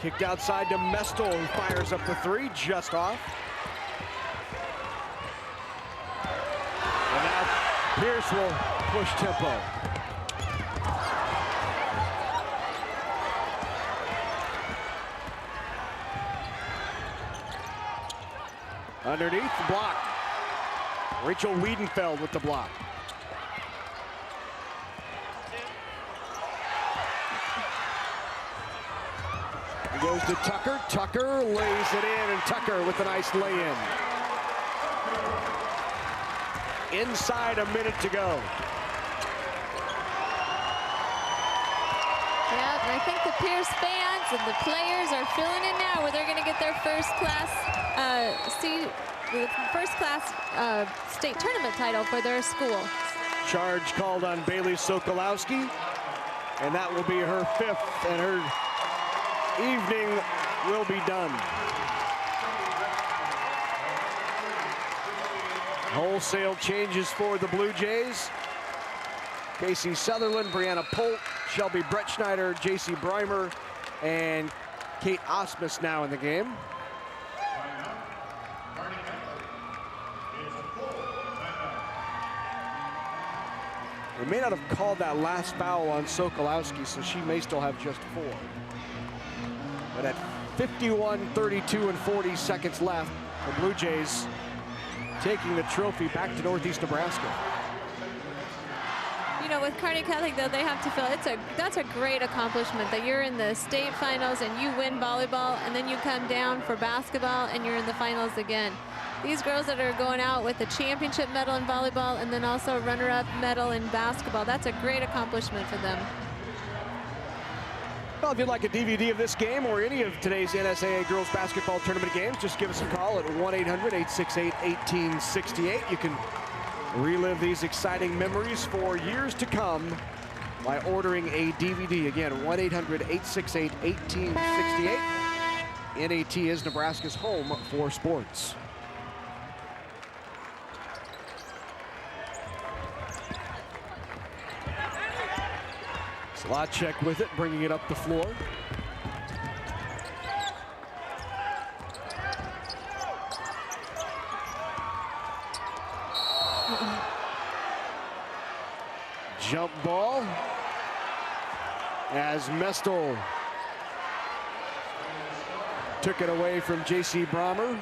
Kicked outside to Mestel, who fires up the three, just off. And now Pierce will push tempo. Underneath the block. Rachel Wiedenfeld with the block. He goes to Tucker. Tucker lays it in, and Tucker with a nice lay-in. Inside a minute to go. Yeah, and I think the Pierce fans and the players are feeling it now, where they're going to get their first class the first class state tournament title for their school. Charge called on Bailey Sokolowski, and that will be her 5th, and her evening will be done. Wholesale changes for the Blue Jays. Casey Sutherland, Brianna Polt, Shelby Bretschneider, JC Breimer, and Kate Osmus now in the game. They may not have called that last foul on Sokolowski, so she may still have just 4. But at 51:32 and 40 seconds left, the Blue Jays taking the trophy back to Northeast Nebraska. You know, with Kearney Catholic, though, they have to feel that's a great accomplishment that you're in the state finals and you win volleyball, and then you come down for basketball and you're in the finals again. These girls that are going out with a championship medal in volleyball and then also a runner-up medal in basketball, that's a great accomplishment for them. Well, if you'd like a DVD of this game or any of today's NSAA girls basketball tournament games, just give us a call at 1-800-868-1868. You can relive these exciting memories for years to come by ordering a DVD. Again, 1-800-868-1868. NAT is Nebraska's home for sports. Slotcheck with it, bringing it up the floor. Jump ball as Mestel took it away from JC Breimer.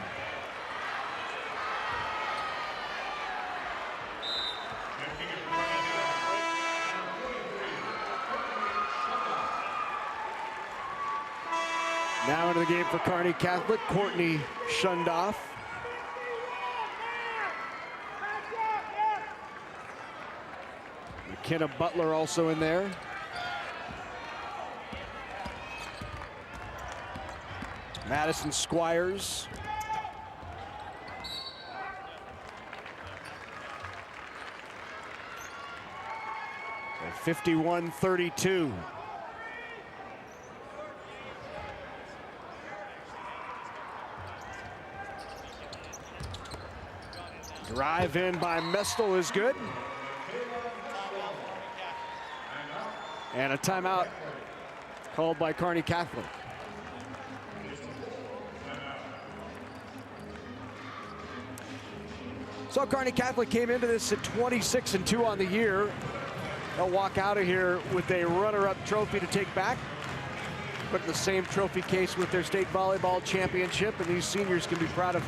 Now into the game for Kearney Catholic, Courtney Shundoff. McKenna Butler also in there. Madison Squires. At 51-32. Drive in by Mestel is good. And a timeout called by Kearney Catholic. So Kearney Catholic came into this at 26-2 on the year. They'll walk out of here with a runner-up trophy to take back. Put in the same trophy case with their state volleyball championship, and these seniors can be proud of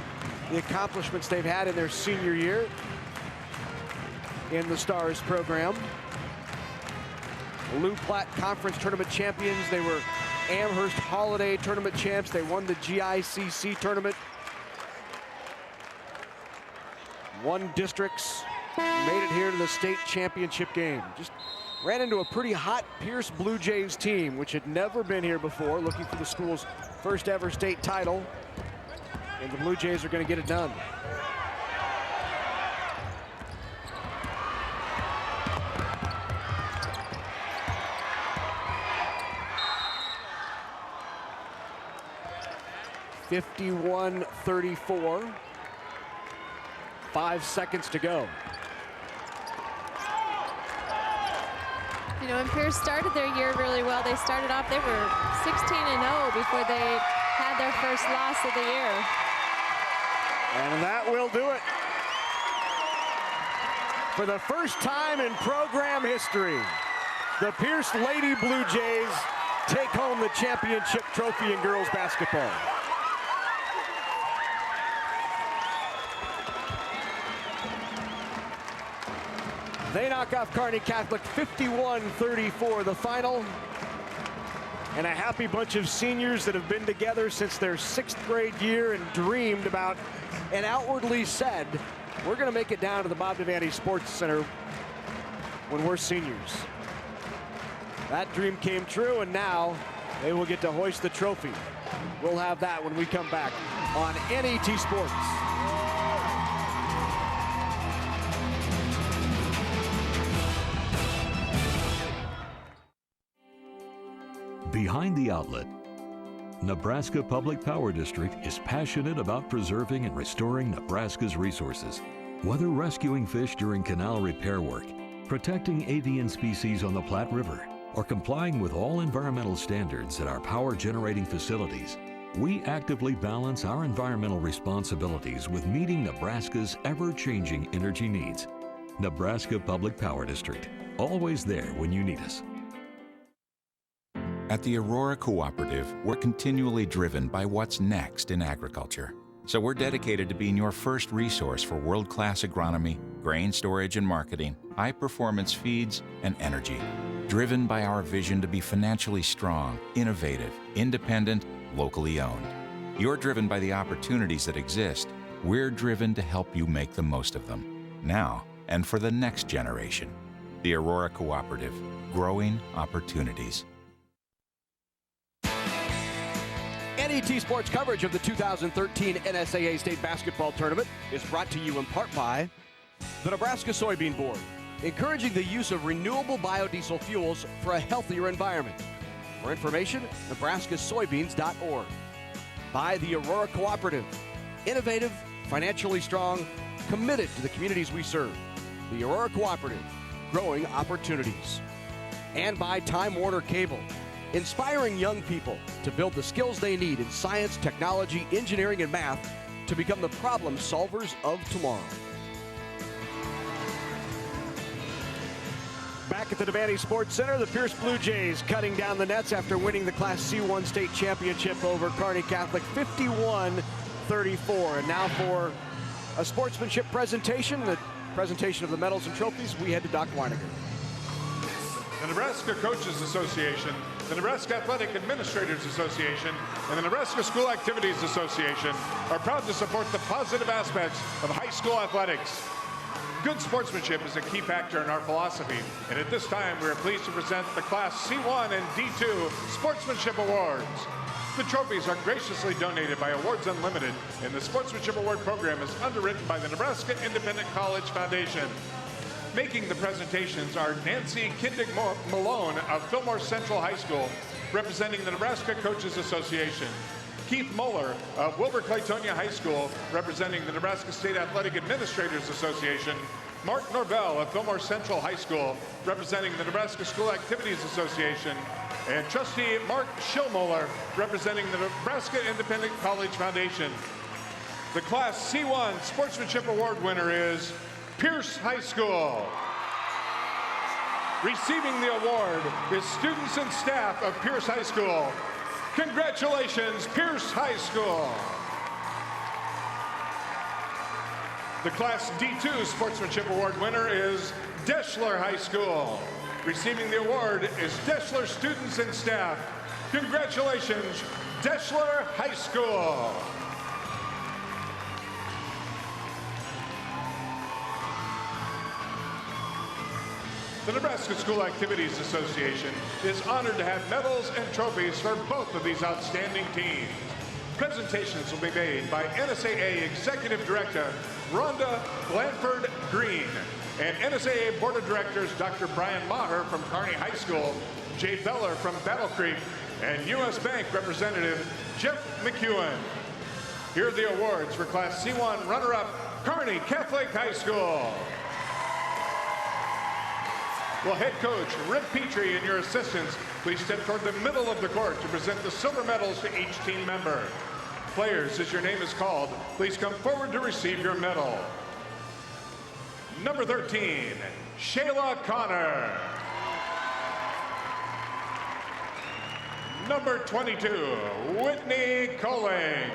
the accomplishments they've had in their senior year in the Stars program. Lou Platte Conference Tournament champions. They were Amherst Holiday Tournament champs. They won the GICC tournament. Won districts, made it here to the state championship game. Just ran into a pretty hot Pierce Bluejays team, which had never been here before, looking for the school's first ever state title. And the Blue Jays are going to get it done. (51-34). 5 seconds to go. You know, and Pierce started their year really well. They started off, they were 16-0 before they had their first loss of the year. And that will do it. For the first time in program history, the Pierce Lady Blue Jays take home the championship trophy in girls basketball. They knock off Kearney Catholic 51-34, the final. And a happy bunch of seniors that have been together since their 6th grade year and dreamed about and outwardly said, we're going to make it down to the Bob Devaney Sports Center when we're seniors. That dream came true, and now they will get to hoist the trophy. We'll have that when we come back on NAT Sports. behind the outlet. Nebraska Public Power District is passionate about preserving and restoring Nebraska's resources. Whether rescuing fish during canal repair work, protecting avian species on the Platte River, or complying with all environmental standards at our power generating facilities, we actively balance our environmental responsibilities with meeting Nebraska's ever-changing energy needs. Nebraska Public Power District, always there when you need us. At the Aurora Cooperative, we're continually driven by what's next in agriculture. So we're dedicated to being your first resource for world-class agronomy, grain storage and marketing, high-performance feeds, and energy. Driven by our vision to be financially strong, innovative, independent, locally owned. You're driven by the opportunities that exist. We're driven to help you make the most of them, now and for the next generation. The Aurora Cooperative, growing opportunities. NET Sports coverage of the 2013 NSAA State Basketball Tournament is brought to you in part by the Nebraska Soybean Board, encouraging the use of renewable biodiesel fuels for a healthier environment. For information, nebraskasoybeans.org. By the Aurora Cooperative, innovative, financially strong, committed to the communities we serve. The Aurora Cooperative, growing opportunities. And by Time Warner Cable, inspiring young people to build the skills they need in science, technology, engineering, and math to become the problem solvers of tomorrow. Back at the Devaney Sports Center, the Pierce Bluejays cutting down the nets after winning the Class C1 state championship over Kearney Catholic 51-34. And now for a sportsmanship presentation, the presentation of the medals and trophies, we head to Doc Weiniger. The Nebraska Coaches Association, the Nebraska Athletic Administrators Association, and the Nebraska School Activities Association are proud to support the positive aspects of high school athletics. Good sportsmanship is a key factor in our philosophy, and at this time we are pleased to present the Class C1 and D2 Sportsmanship Awards. The trophies are graciously donated by Awards Unlimited, and the Sportsmanship Award program is underwritten by the Nebraska Independent College Foundation. Making the presentations are Nancy Kindig-Malone of Fillmore Central High School, representing the Nebraska Coaches Association. Keith Moeller of Wilber-Claytonia High School, representing the Nebraska State Athletic Administrators Association. Mark Norvell of Fillmore Central High School, representing the Nebraska School Activities Association. And Trustee Mark Schillmoeller, representing the Nebraska Independent College Foundation. The Class C1 Sportsmanship Award winner is Pierce High School. Receiving the award is students and staff of Pierce High School. Congratulations, Pierce High School. The Class D2 Sportsmanship Award winner is Deschler High School. Receiving the award is Deschler students and staff. Congratulations, Deschler High School. The Nebraska School Activities Association is honored to have medals and trophies for both of these outstanding teams. Presentations will be made by NSAA Executive Director Rhonda Blanford Green and NSAA Board of Directors Dr. Brian Maher from Kearney High School, Jay Beller from Battle Creek, and U.S. Bank Representative Jeff McEwen. Here are the awards for Class C1 runner-up, Kearney Catholic High School. Will head coach Rick Petrie and your assistants please step toward the middle of the court to present the silver medals to each team member. Players, as your name is called, please come forward to receive your medal. Number 13, Shayla Connor. Number 22, Whitney Colling.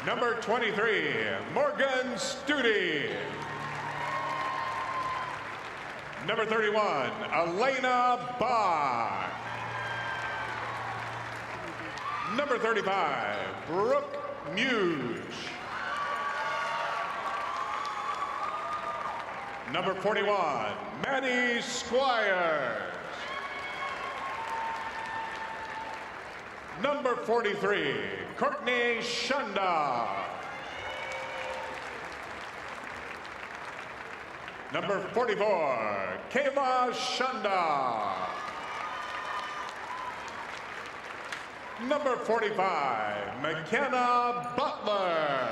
Number 23, Morgan Studi. Number 31, Elena Bach. Number 35, Brooke Muse. Number 41, Maddie Squires. Number 43, Courtney Shunda. Number 44, Kayla Shunda. Number 45, McKenna Butler.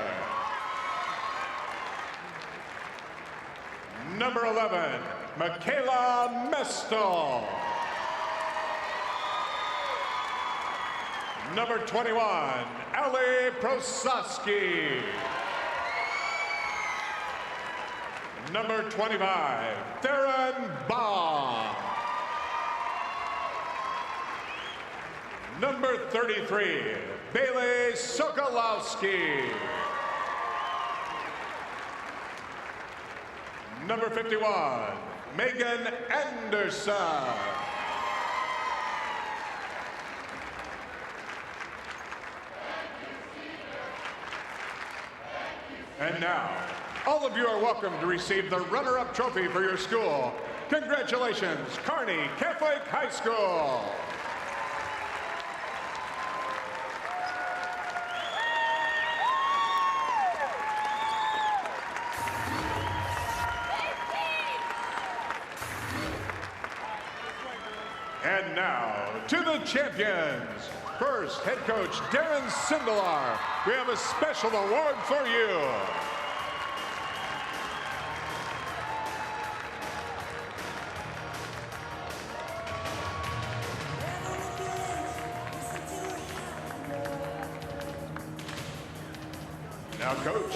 Number 11, Michaela Mestel. Number 21, Ali Prosaski. Number 25, Theron Baugh. Number 33, Bailey Sokolowski. Number 51, Megan Anderson. And now, all of you are welcome to receive the runner-up trophy for your school. Congratulations, Kearney Catholic High School. And now, to the champions. First, head coach Darren Sindelar. We have a special award for you. Now, coach,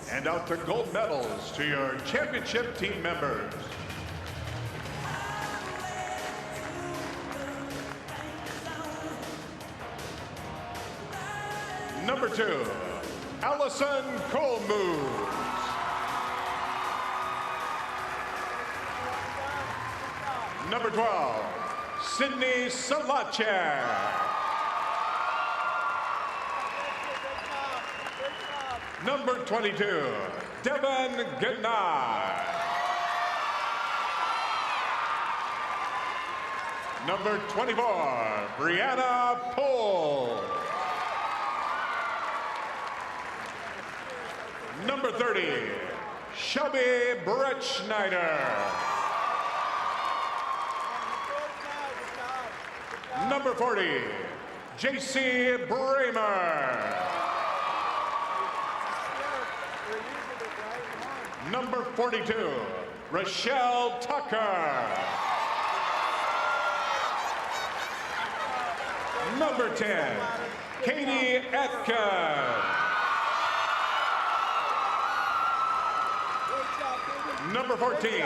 hand out the gold medals to your championship team members. Number 2, Allison Colmoose. Number 12, Sydney Salache. Number 22, Devin Gennard. Number 24, Brianna Pohl. Number 30, Shelby Bretschneider. Number 40, J.C. Bramer. Number 42, Rochelle Tucker. Number 10, Katie Atkins. Number 14,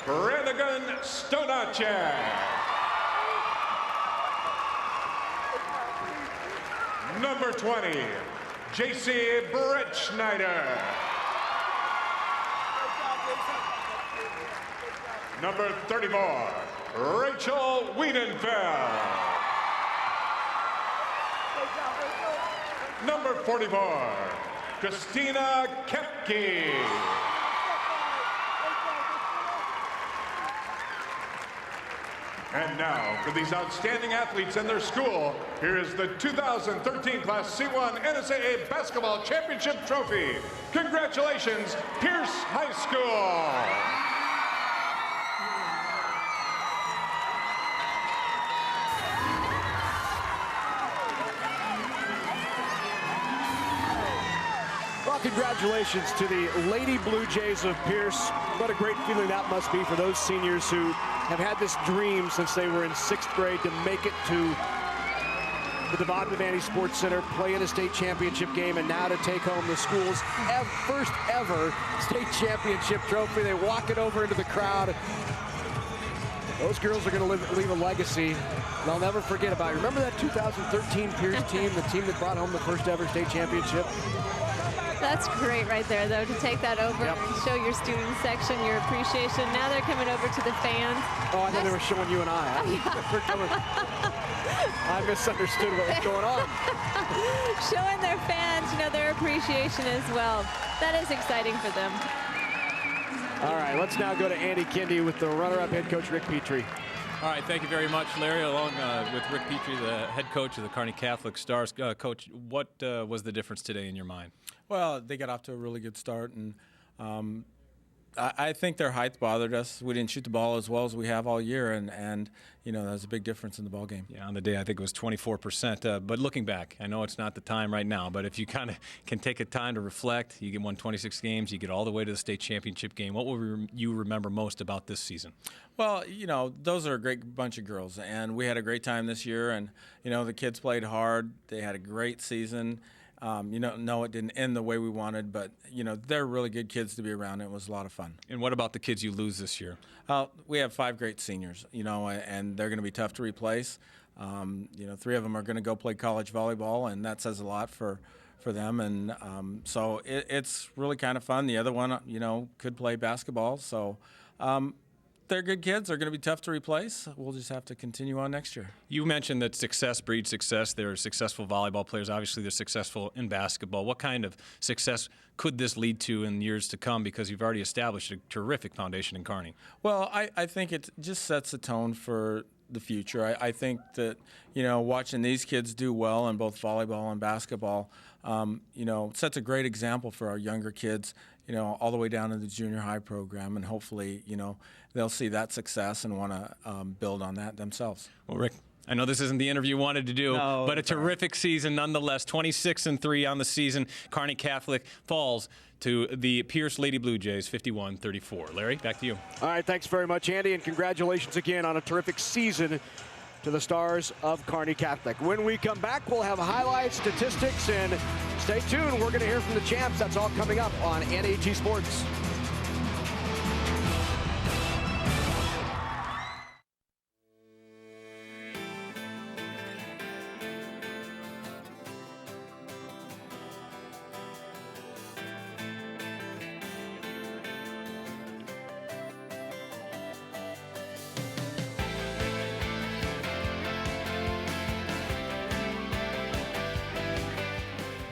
Brannigan Stonache. Number 20, J.C. Bretschneider. Number 34, Rachel Wiedenfeld. Number 44, Christina Kepke. And now, for these outstanding athletes and their school, here is the 2013 Class C1 NSAA Basketball Championship Trophy. Congratulations, Pierce High School. Well, congratulations to the Lady Blue Jays of Pierce. What a great feeling that must be for those seniors who have had this dream since they were in 6th grade to make it to the Bob Devaney Sports Center, play in a state championship game, and now to take home the school's first ever state championship trophy. They walk it over into the crowd. Those girls are going to leave a legacy and I'll never forget about it. Remember that 2013 Pierce team, the team that brought home the first ever state championship? That's great right there, though, to take that over and show your student section your appreciation. Now they're coming over to the fans. Oh, I thought they were showing you and I. I misunderstood what was going on. Showing their fans, their appreciation as well. That is exciting for them. All right, let's now go to Andy Kendi with the runner-up head coach, Rick Petrie. All right, thank you very much, Larry, along with Rick Petrie, the head coach of the Kearney Catholic Stars. Coach, what was the difference today in your mind? Well, they got off to a really good start, and I think their height bothered us. We didn't shoot the ball as well as we have all year, and you know, that's a big difference in the ball game. Yeah, on the day I think it was 24%. But looking back, I know it's not the time right now, but if you kind of can take a time to reflect, you won 26 games, you get all the way to the state championship game. What will you remember most about this season? Well, you know, those are a great bunch of girls, and we had a great time this year, and you know, the kids played hard. They had a great season. You know, no, it didn't end the way we wanted, but, you know, they're really good kids to be around. It was a lot of fun. And what about the kids you lose this year? We have 5 great seniors, you know, and they're going to be tough to replace. You know, 3 of them are going to go play college volleyball, and that says a lot for them. And so it's really kind of fun. The other one, you know, could play basketball. So they're good kids. They're going to be tough to replace. We'll just have to continue on next year. You mentioned that success breeds success. They're successful volleyball players. Obviously, they're successful in basketball. What kind of success could this lead to in years to come? Because you've already established a terrific foundation in Kearney. Well, I think it just sets the tone for the future. I think that, you know, watching these kids do well in both volleyball and basketball, you know, sets a great example for our younger kids, you know, all the way down to the junior high program, and hopefully, you know, they'll see that success and want to build on that themselves. Well, Rick, I know this isn't the interview you wanted to do, but a terrific season nonetheless. 26-3 on the season. Kearney Catholic falls to the Pierce Lady Bluejays, 51-34. Larry, back to you. All right, thanks very much, Andy, and congratulations again on a terrific season to the Stars of Kearney Catholic. When we come back, we'll have highlights, statistics, and stay tuned. We're going to hear from the champs. That's all coming up on NAT Sports.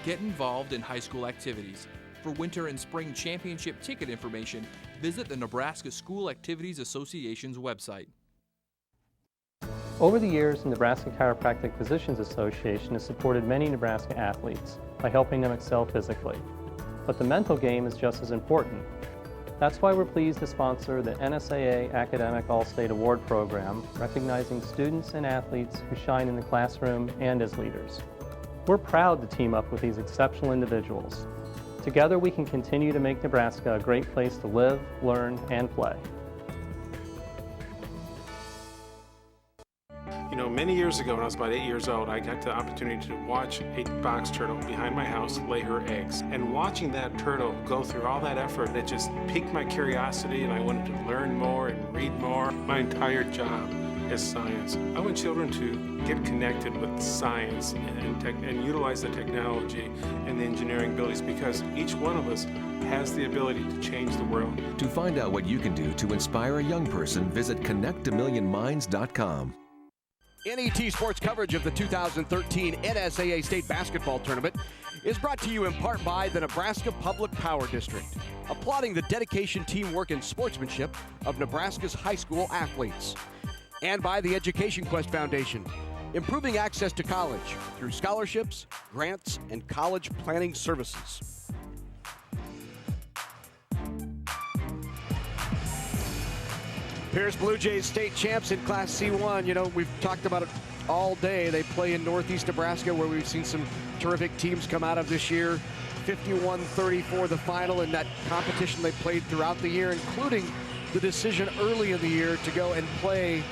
Get involved in high school activities. For winter and spring championship ticket information, visit the Nebraska School Activities Association's website. Over the years, the Nebraska Chiropractic Physicians Association has supported many Nebraska athletes by helping them excel physically. But the mental game is just as important. That's why we're pleased to sponsor the NSAA Academic All-State Award Program, recognizing students and athletes who shine in the classroom and as leaders. We're proud to team up with these exceptional individuals. Together we can continue to make Nebraska a great place to live, learn, and play. You know, many years ago when I was about 8 years old, I got the opportunity to watch a box turtle behind my house lay her eggs. And watching that turtle go through all that effort, it just piqued my curiosity, and I wanted to learn more and read more. My entire job is science. I want children to get connected with science and utilize the technology and the engineering abilities, because each one of us has the ability to change the world. To find out what you can do to inspire a young person, visit connectamillionminds.com. NET Sports coverage of the 2013 NSAA State Basketball Tournament is brought to you in part by the Nebraska Public Power District, applauding the dedication, teamwork, and sportsmanship of Nebraska's high school athletes. And by the Education Quest Foundation, improving access to college through scholarships, grants, and college planning services. Pierce Bluejays state champs in Class C1. You know, we've talked about it all day. They play in Northeast Nebraska, where we've seen some terrific teams come out of this year. 51-34 the final in that competition they played throughout the year, including the decision early in the year to go and play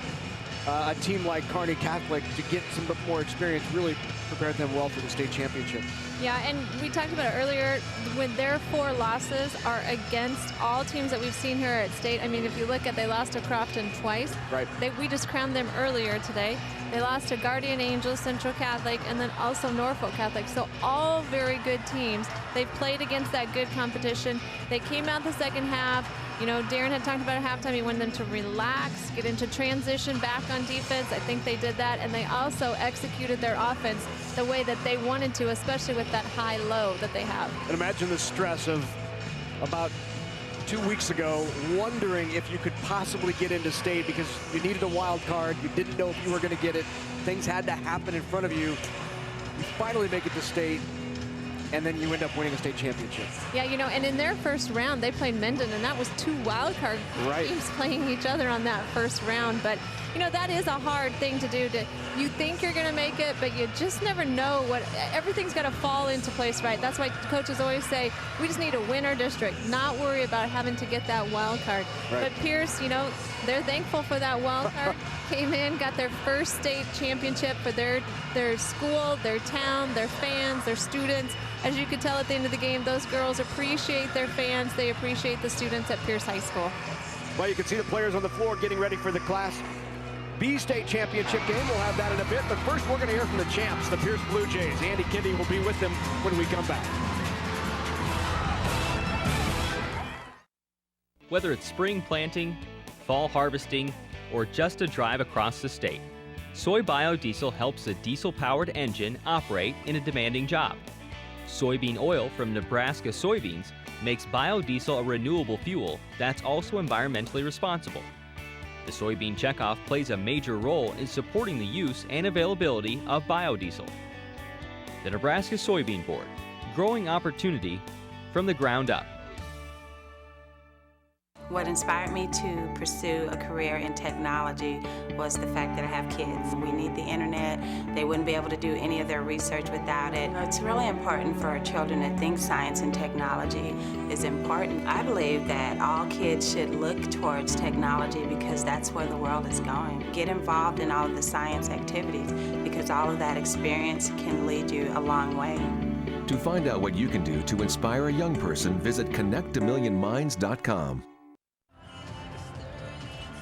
a team like Kearney Catholic to get some more experience, really prepared them well for the state championship. Yeah, and we talked about it earlier, when their 4 losses are against all teams that we've seen here at state. I mean, if you look at, they lost to Crofton twice. Right. We just crowned them earlier today. They lost to Guardian Angels, Central Catholic, and then also Norfolk Catholic. So all very good teams. They've played against that good competition. They came out the second half. You know, Darren had talked about at halftime, he wanted them to relax, get into transition back on defense. I think they did that, and they also executed their offense the way that they wanted to, especially with that high-low that they have. And imagine the stress of about 2 weeks ago, wondering if you could possibly get into state because you needed a wild card. You didn't know if you were going to get it. Things had to happen in front of you. You finally make it to state. and then you end up winning a state championship. Yeah, you know, and in their first round, they played Menden, and that was 2 wild card teams playing each other on that first round. But, you know, that is a hard thing to do. You think you're going to make it, but you just never know everything's got to fall into place right. That's why coaches always say, we just need to win our district, not worry about having to get that wild card. Right. But Pierce, you know, they're thankful for that wild card. Came in, got their first state championship for their school, their town, their fans, their students. As you could tell at the end of the game, those girls appreciate their fans. They appreciate the students at Pierce High School. Well, you can see the players on the floor getting ready for the Class B state championship game. We'll have that in a bit, but first we're going to hear from the champs, the Pierce Bluejays. Andy Kearney will be with them when we come back. Whether it's spring planting, fall harvesting, or just a drive across the state, soy biodiesel helps a diesel-powered engine operate in a demanding job. Soybean oil from Nebraska soybeans makes biodiesel a renewable fuel that's also environmentally responsible. The soybean checkoff plays a major role in supporting the use and availability of biodiesel. The Nebraska Soybean Board, growing opportunity from the ground up. What inspired me to pursue a career in technology was the fact that I have kids. We need the internet. They wouldn't be able to do any of their research without it. It's really important for our children to think science and technology is important. I believe that all kids should look towards technology because that's where the world is going. Get involved in all of the science activities because all of that experience can lead you a long way. To find out what you can do to inspire a young person, visit connectamillionminds.com.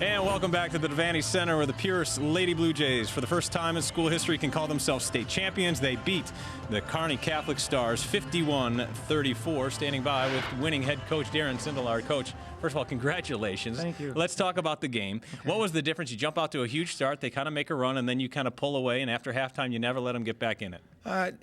And welcome back to the Devaney Center, where the Pierce Lady Bluejays, for the first time in school history, can call themselves state champions. They beat the Kearney Catholic Stars 51-34. Standing by with winning head coach Darren Sindelar. Coach, first of all, congratulations. Thank you. Let's talk about the game. Okay. What was the difference? You jump out to a huge start, they kind of make a run, and then you kind of pull away, and after halftime, you never let them get back in it.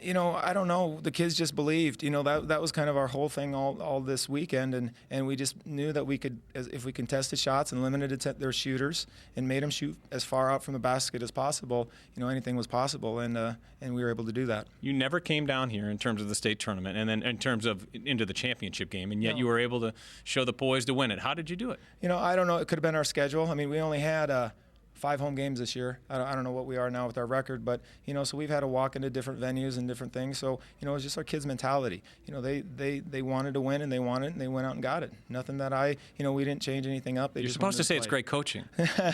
You know, I don't know. The kids just believed. You know, that was kind of our whole thing all this weekend, and we just knew that we could, if we contested shots and limited their shooters and made them shoot as far out from the basket as possible, you know, anything was possible, and we were able to do that. You never came down here in terms of the state tournament, and then in terms of into the championship game, and yet you were able to show the poise to win it. How did you do it? You know, I don't know. It could have been our schedule. I mean, we only had 5 home games this year. I don't know what we are now with our record, but, you know, so we've had to walk into different venues and different things. So, you know, it's just our kids' mentality. You know, they wanted to win, and they wanted it, and they went out and got it. Nothing that we didn't change anything up. You're supposed to say it's great coaching.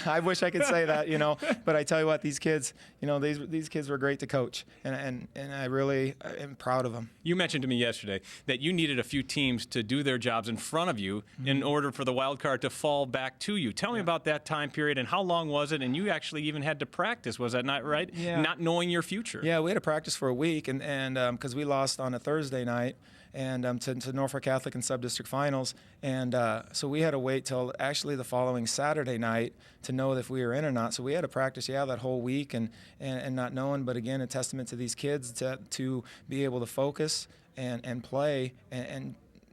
I wish I could say that, you know, but I tell you what, these kids, you know, these kids were great to coach, and I really am proud of them. You mentioned to me yesterday that you needed a few teams to do their jobs in front of you in order for the wild card to fall back to you. Tell me about that time period, and how long was it? And you actually even had to practice, was that not right? Yeah. Not knowing your future. Yeah, we had to practice for a week, and because we lost on a Thursday night, and to Norfolk Catholic in sub-district finals, and so we had to wait till actually the following Saturday night to know if we were in or not. So we had to practice, that whole week, and not knowing. But again, a testament to these kids to be able to focus and play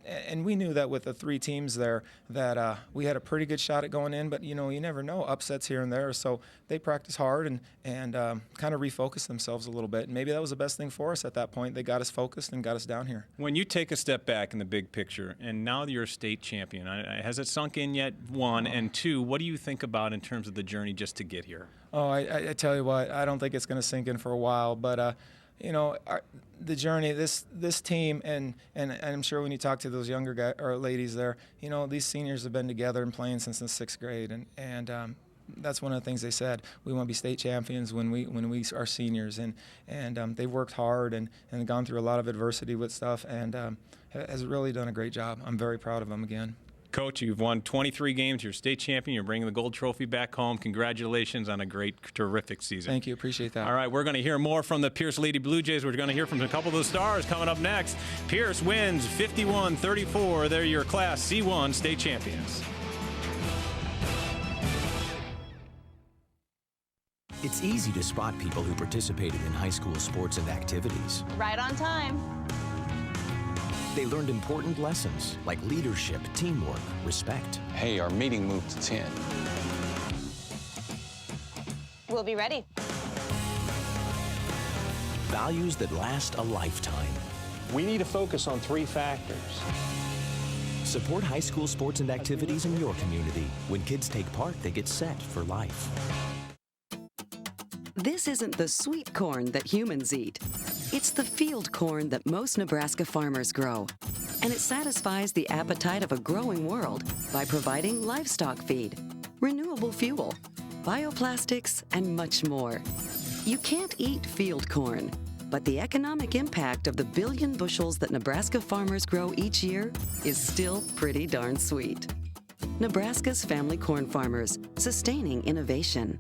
and we knew that with the 3 teams there that we had a pretty good shot at going in, but you know, you never know, upsets here and there. So they practiced hard and kind of refocused themselves a little bit. And maybe that was the best thing for us at that point. They got us focused and got us down here. When you take a step back in the big picture, and now that you're a state champion, has it sunk in yet, 1? And 2, what do you think about in terms of the journey just to get here? Oh, I tell you what, I don't think it's going to sink in for a while, but you know, the journey, this team, and I'm sure when you talk to those younger guys or ladies there, you know, these seniors have been together and playing since the 6th grade, and that's one of the things they said. We want to be state champions when we are seniors, and they've worked hard and gone through a lot of adversity with stuff, and has really done a great job. I'm very proud of them again. Coach, you've won 23 games. You're state champion. You're bringing the gold trophy back home. Congratulations on a great, terrific season. Thank you. Appreciate that. All right, we're going to hear more from the Pierce Lady Bluejays. We're going to hear from a couple of the Stars coming up next. Pierce wins 51-34. They're your Class C1 state champions. It's easy to spot people who participated in high school sports and activities. Right on time. They learned important lessons like leadership, teamwork, respect. Hey, our meeting moved to 10. We'll be ready. Values that last a lifetime. We need to focus on 3 factors. Support high school sports and activities in your community. When kids take part, they get set for life. This isn't the sweet corn that humans eat. It's the field corn that most Nebraska farmers grow. And it satisfies the appetite of a growing world by providing livestock feed, renewable fuel, bioplastics, and much more. You can't eat field corn, but the economic impact of the billion bushels that Nebraska farmers grow each year is still pretty darn sweet. Nebraska's family corn farmers, sustaining innovation.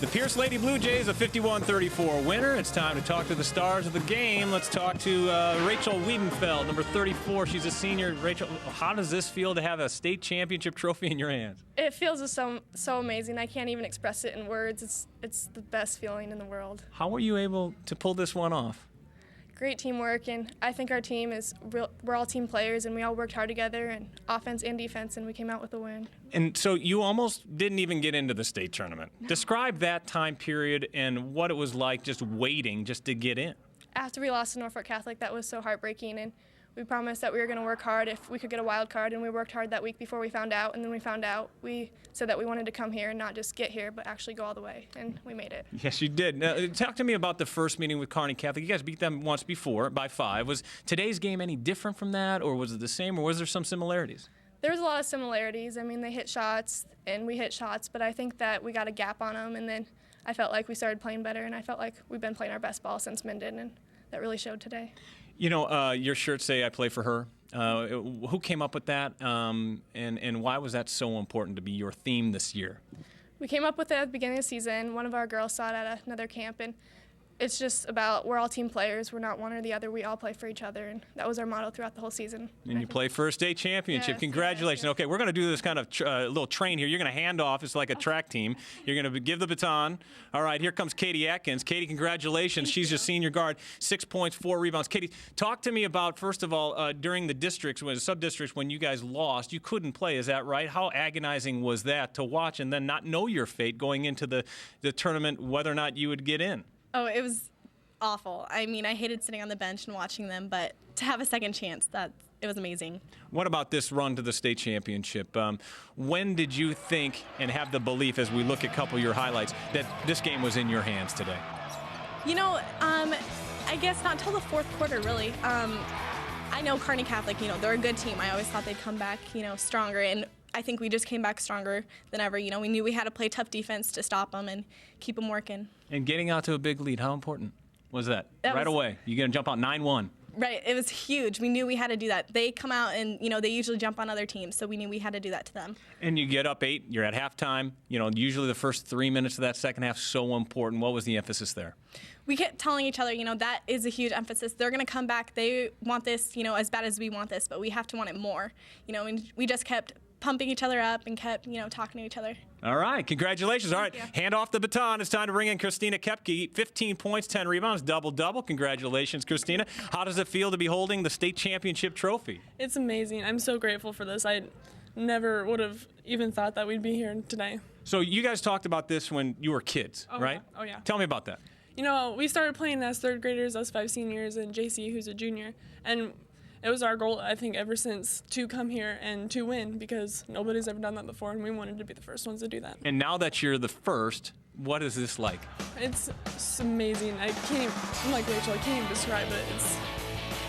The Pierce Lady Bluejays, a 51-34 winner. It's time to talk to the stars of the game. Let's talk to Rachel Wiedenfeld, number 34. She's a senior. Rachel, how does this feel to have a state championship trophy in your hands? It feels so amazing. I can't even express it in words. It's the best feeling in the world. How were you able to pull this one off? Great teamwork, and I think our team is we're all team players, and we all worked hard together, and offense and defense, and we came out with a win. And so you almost didn't even get into the state tournament. Describe that time period and what it was like just waiting just to get in. After we lost to Norfolk Catholic, that was so heartbreaking, and we promised that we were going to work hard if we could get a wild card, and we worked hard that week before we found out, and then we found out. We said that we wanted to come here and not just get here, but actually go all the way, and we made it. Yes, you did. Now, talk to me about the first meeting with Kearney Catholic. You guys beat them once before by 5. Was today's game any different from that, or was it the same, or was there some similarities? There was a lot of similarities. I mean, they hit shots, and we hit shots, but I think that we got a gap on them, and then I felt like we started playing better, and I felt like we've been playing our best ball since Minden, and that really showed today. You know, your shirts say I play for her. Who came up with that, and why was that so important to be your theme this year? We came up with it at the beginning of the season. One of our girls saw it at another camp, and it's just about we're all team players. We're not one or the other. We all play for each other, and that was our motto throughout the whole season. And you play for a state championship. Yes, Congratulations. Yes. Okay, we're going to do this kind of little train here. You're going to hand off. It's like a track team. You're going to give the baton. All right, here comes Katie Atkins. Katie, congratulations. She's your senior guard. 6 points, 4 rebounds. Katie, talk to me about, first of all, during the districts, sub-districts, when you guys lost, you couldn't play. Is that right? How agonizing was that to watch and then not know your fate going into the tournament, whether or not you would get in? Oh, it was awful. I mean, I hated sitting on the bench and watching them, but to have a second chance, it was amazing. What about this run to the state championship? When did you think and have the belief, as we look at a couple of your highlights, that this game was in your hands today? You know, I guess not until the fourth quarter, really. I know Kearney Catholic, they're a good team. I always thought they'd come back, stronger, and I think we just came back stronger than ever. We knew we had to play tough defense to stop them and keep them working. And getting out to a big lead, how important was that? Right away, you're going to jump out 9-1. Right, it was huge. We knew we had to do that. They come out and, they usually jump on other teams, so we knew we had to do that to them. And you get up 8, you're at halftime. Usually the first 3 minutes of that second half so important. What was the emphasis there? We kept telling each other, that is a huge emphasis. They're going to come back. They want this, as bad as we want this, but we have to want it more. And we just kept pumping each other up and kept, talking to each other. All right, congratulations. All right, hand off the baton. It's time to bring in Christina Kepke. 15 points, 10 rebounds, double-double. Congratulations, Christina. How does it feel to be holding the state championship trophy? It's amazing. I'm so grateful for this. I never would have even thought that we'd be here today. So you guys talked about this when you were kids, right? Yeah. Oh, yeah. Tell me about that. We started playing as third graders, us 5 seniors, and JC, who's a junior. And it was our goal, I think, ever since to come here and to win, because nobody's ever done that before, and we wanted to be the first ones to do that. And now that you're the first, what is this like? It's amazing. I'm like Rachel, I can't even describe it.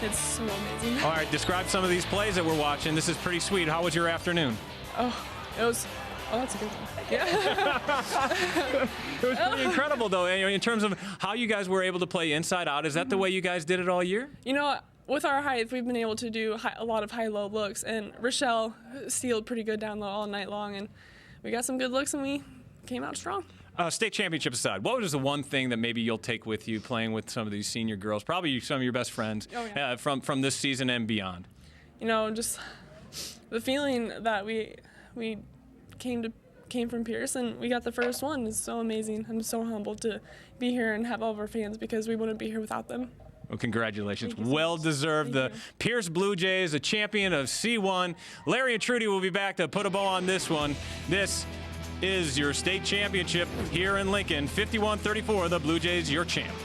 It's so amazing. All right, describe some of these plays that we're watching. This is pretty sweet. How was your afternoon? Oh, that's a good one. Yeah. It was pretty incredible, though, in terms of how you guys were able to play inside out. Is that the way you guys did it all year? With our height, we've been able to do a lot of high-low looks, and Rochelle sealed pretty good down low all night long, and we got some good looks, and we came out strong. State championship aside, what was the one thing that maybe you'll take with you playing with some of these senior girls, probably some of your best friends, from this season and beyond? Just the feeling that we came from Pierce, and we got the first one is so amazing. I'm so humbled to be here and have all of our fans, because we wouldn't be here without them. Well, congratulations. Well deserved. The Pierce Bluejays, a champion of C1. Larry and Trudy will be back to put a bow on this one. This is your state championship here in Lincoln. 51-34, the Bluejays, your champ.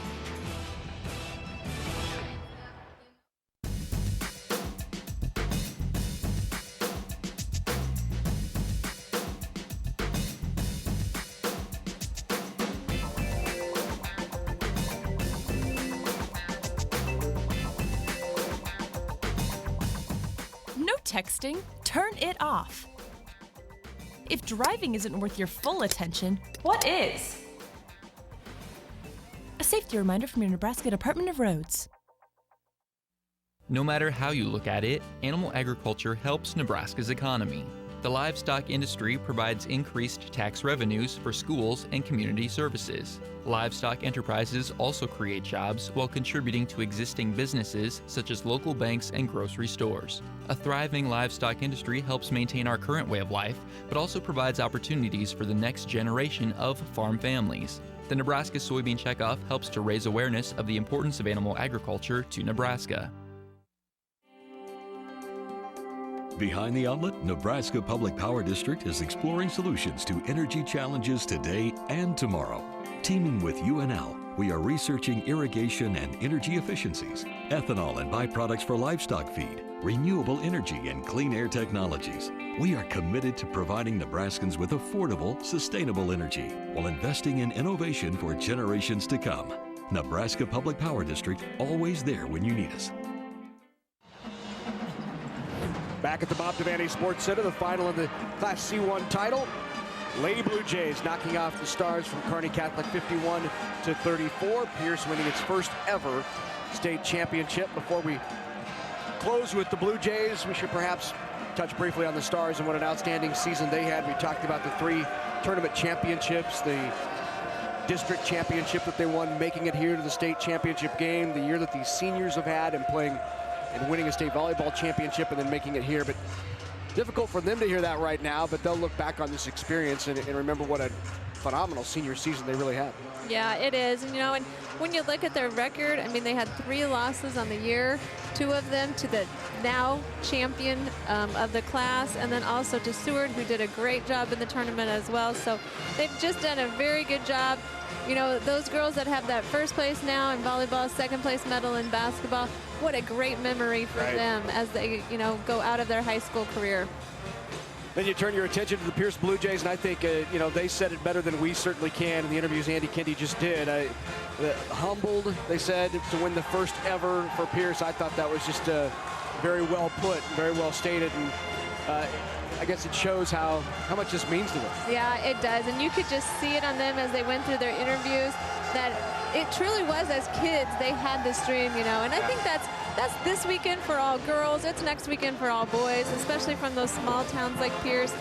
texting? Turn it off. If driving isn't worth your full attention, what is? A safety reminder from your Nebraska Department of Roads. No matter how you look at it, animal agriculture helps Nebraska's economy. The livestock industry provides increased tax revenues for schools and community services. Livestock enterprises also create jobs while contributing to existing businesses such as local banks and grocery stores. A thriving livestock industry helps maintain our current way of life, but also provides opportunities for the next generation of farm families. The Nebraska Soybean Checkoff helps to raise awareness of the importance of animal agriculture to Nebraska. Behind the Outlet, Nebraska Public Power District is exploring solutions to energy challenges today and tomorrow. Teaming with UNL, we are researching irrigation and energy efficiencies, ethanol and byproducts for livestock feed, renewable energy and clean air technologies. We are committed to providing Nebraskans with affordable, sustainable energy while investing in innovation for generations to come. Nebraska Public Power District, always there when you need us. Back at the Bob Devaney Sports Center, the final of the Class C1 title. Lady Bluejays knocking off the Stars from Kearney Catholic 51-34. Pierce winning its first ever state championship. Before we close with the Blue Jays, we should perhaps touch briefly on the Stars and what an outstanding season they had. We talked about the 3 tournament championships, the district championship that they won, making it here to the state championship game, the year that these seniors have had and playing and winning a state volleyball championship and then making it here. But difficult for them to hear that right now, but they'll look back on this experience and remember what a phenomenal senior season they really had. Yeah, it is. And, and when you look at their record, I mean, they had 3 losses on the year, 2 of them to the now champion of the class, and then also to Seward, who did a great job in the tournament as well. So they've just done a very good job. Those girls that have that first place now in volleyball, second place medal in basketball, what a great memory for them as they, go out of their high school career. Then you turn your attention to the Pierce Bluejays, and I think, they said it better than we certainly can in the interviews Andy Kendi just did. Humbled, they said, to win the first ever for Pierce. I thought that was just very well put, very well stated, and I guess it shows how much this means to them. Yeah, it does, and you could just see it on them as they went through their interviews that it truly was, as kids, they had this dream, and I think that's this weekend for all girls. It's next weekend for all boys, especially from those small towns like Pierce.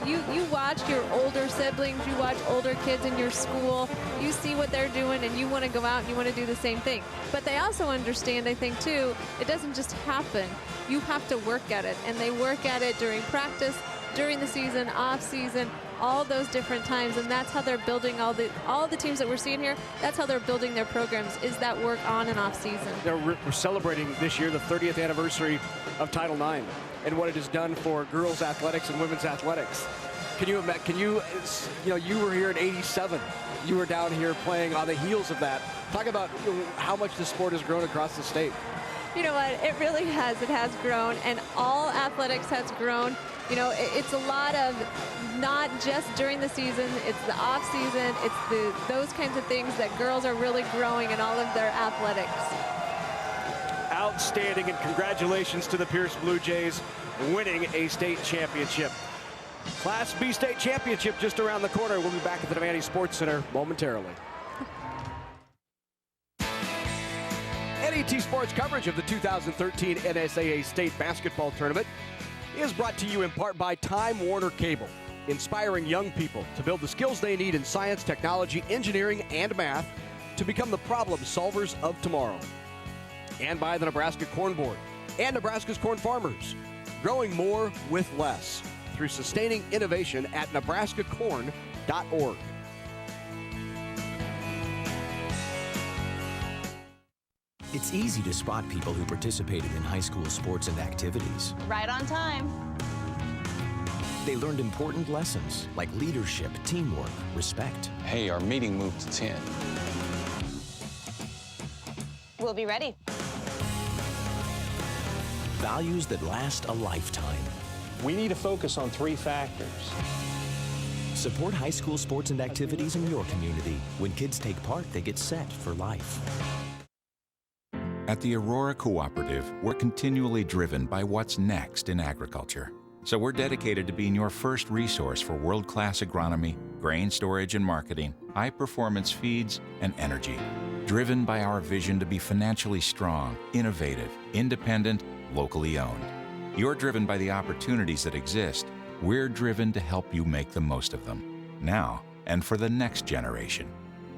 You watch your older siblings, you watch older kids in your school, you see what they're doing, and you want to go out and you want to do the same thing. But they also understand, I think, too, it doesn't just happen. You have to work at it, and they work at it during practice, during the season, off season, all those different times, and that's how they're building all the teams that we're seeing here. That's how they're building their programs, is that work on and off season. We're celebrating this year the 30th anniversary of Title IX and what it has done for girls athletics and women's athletics. You were here in '87. You were down here playing on the heels of that. Talk about how much the sport has grown across the state. You know what? It really has. It has grown, and all athletics has grown. It's a lot of not just during the season, it's the off season, it's those kinds of things that girls are really growing in all of their athletics. Outstanding, and congratulations to the Pierce Bluejays winning a state championship. Class B state championship just around the corner. We'll be back at the Devaney Sports Center momentarily. NET Sports coverage of the 2013 NSAA State Basketball Tournament is brought to you in part by Time Warner Cable, inspiring young people to build the skills they need in science, technology, engineering, and math to become the problem solvers of tomorrow. And by the Nebraska Corn Board and Nebraska's corn farmers, growing more with less through sustaining innovation at nebraskacorn.org. It's easy to spot people who participated in high school sports and activities. Right on time. They learned important lessons like leadership, teamwork, respect. Hey, our meeting moved to 10. We'll be ready. Values that last a lifetime. We need to focus on 3 factors. Support high school sports and activities in your community. When kids take part, they get set for life. At the Aurora Cooperative, we're continually driven by what's next in agriculture. So we're dedicated to being your first resource for world-class agronomy, grain storage and marketing, high-performance feeds, and energy. Driven by our vision to be financially strong, innovative, independent, locally owned. You're driven by the opportunities that exist. We're driven to help you make the most of them, now and for the next generation.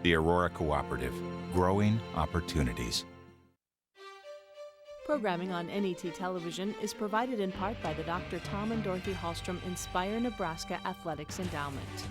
The Aurora Cooperative, growing opportunities. Programming on NET Television is provided in part by the Dr. Tom and Dorothy Hallstrom Inspire Nebraska Athletics Endowment.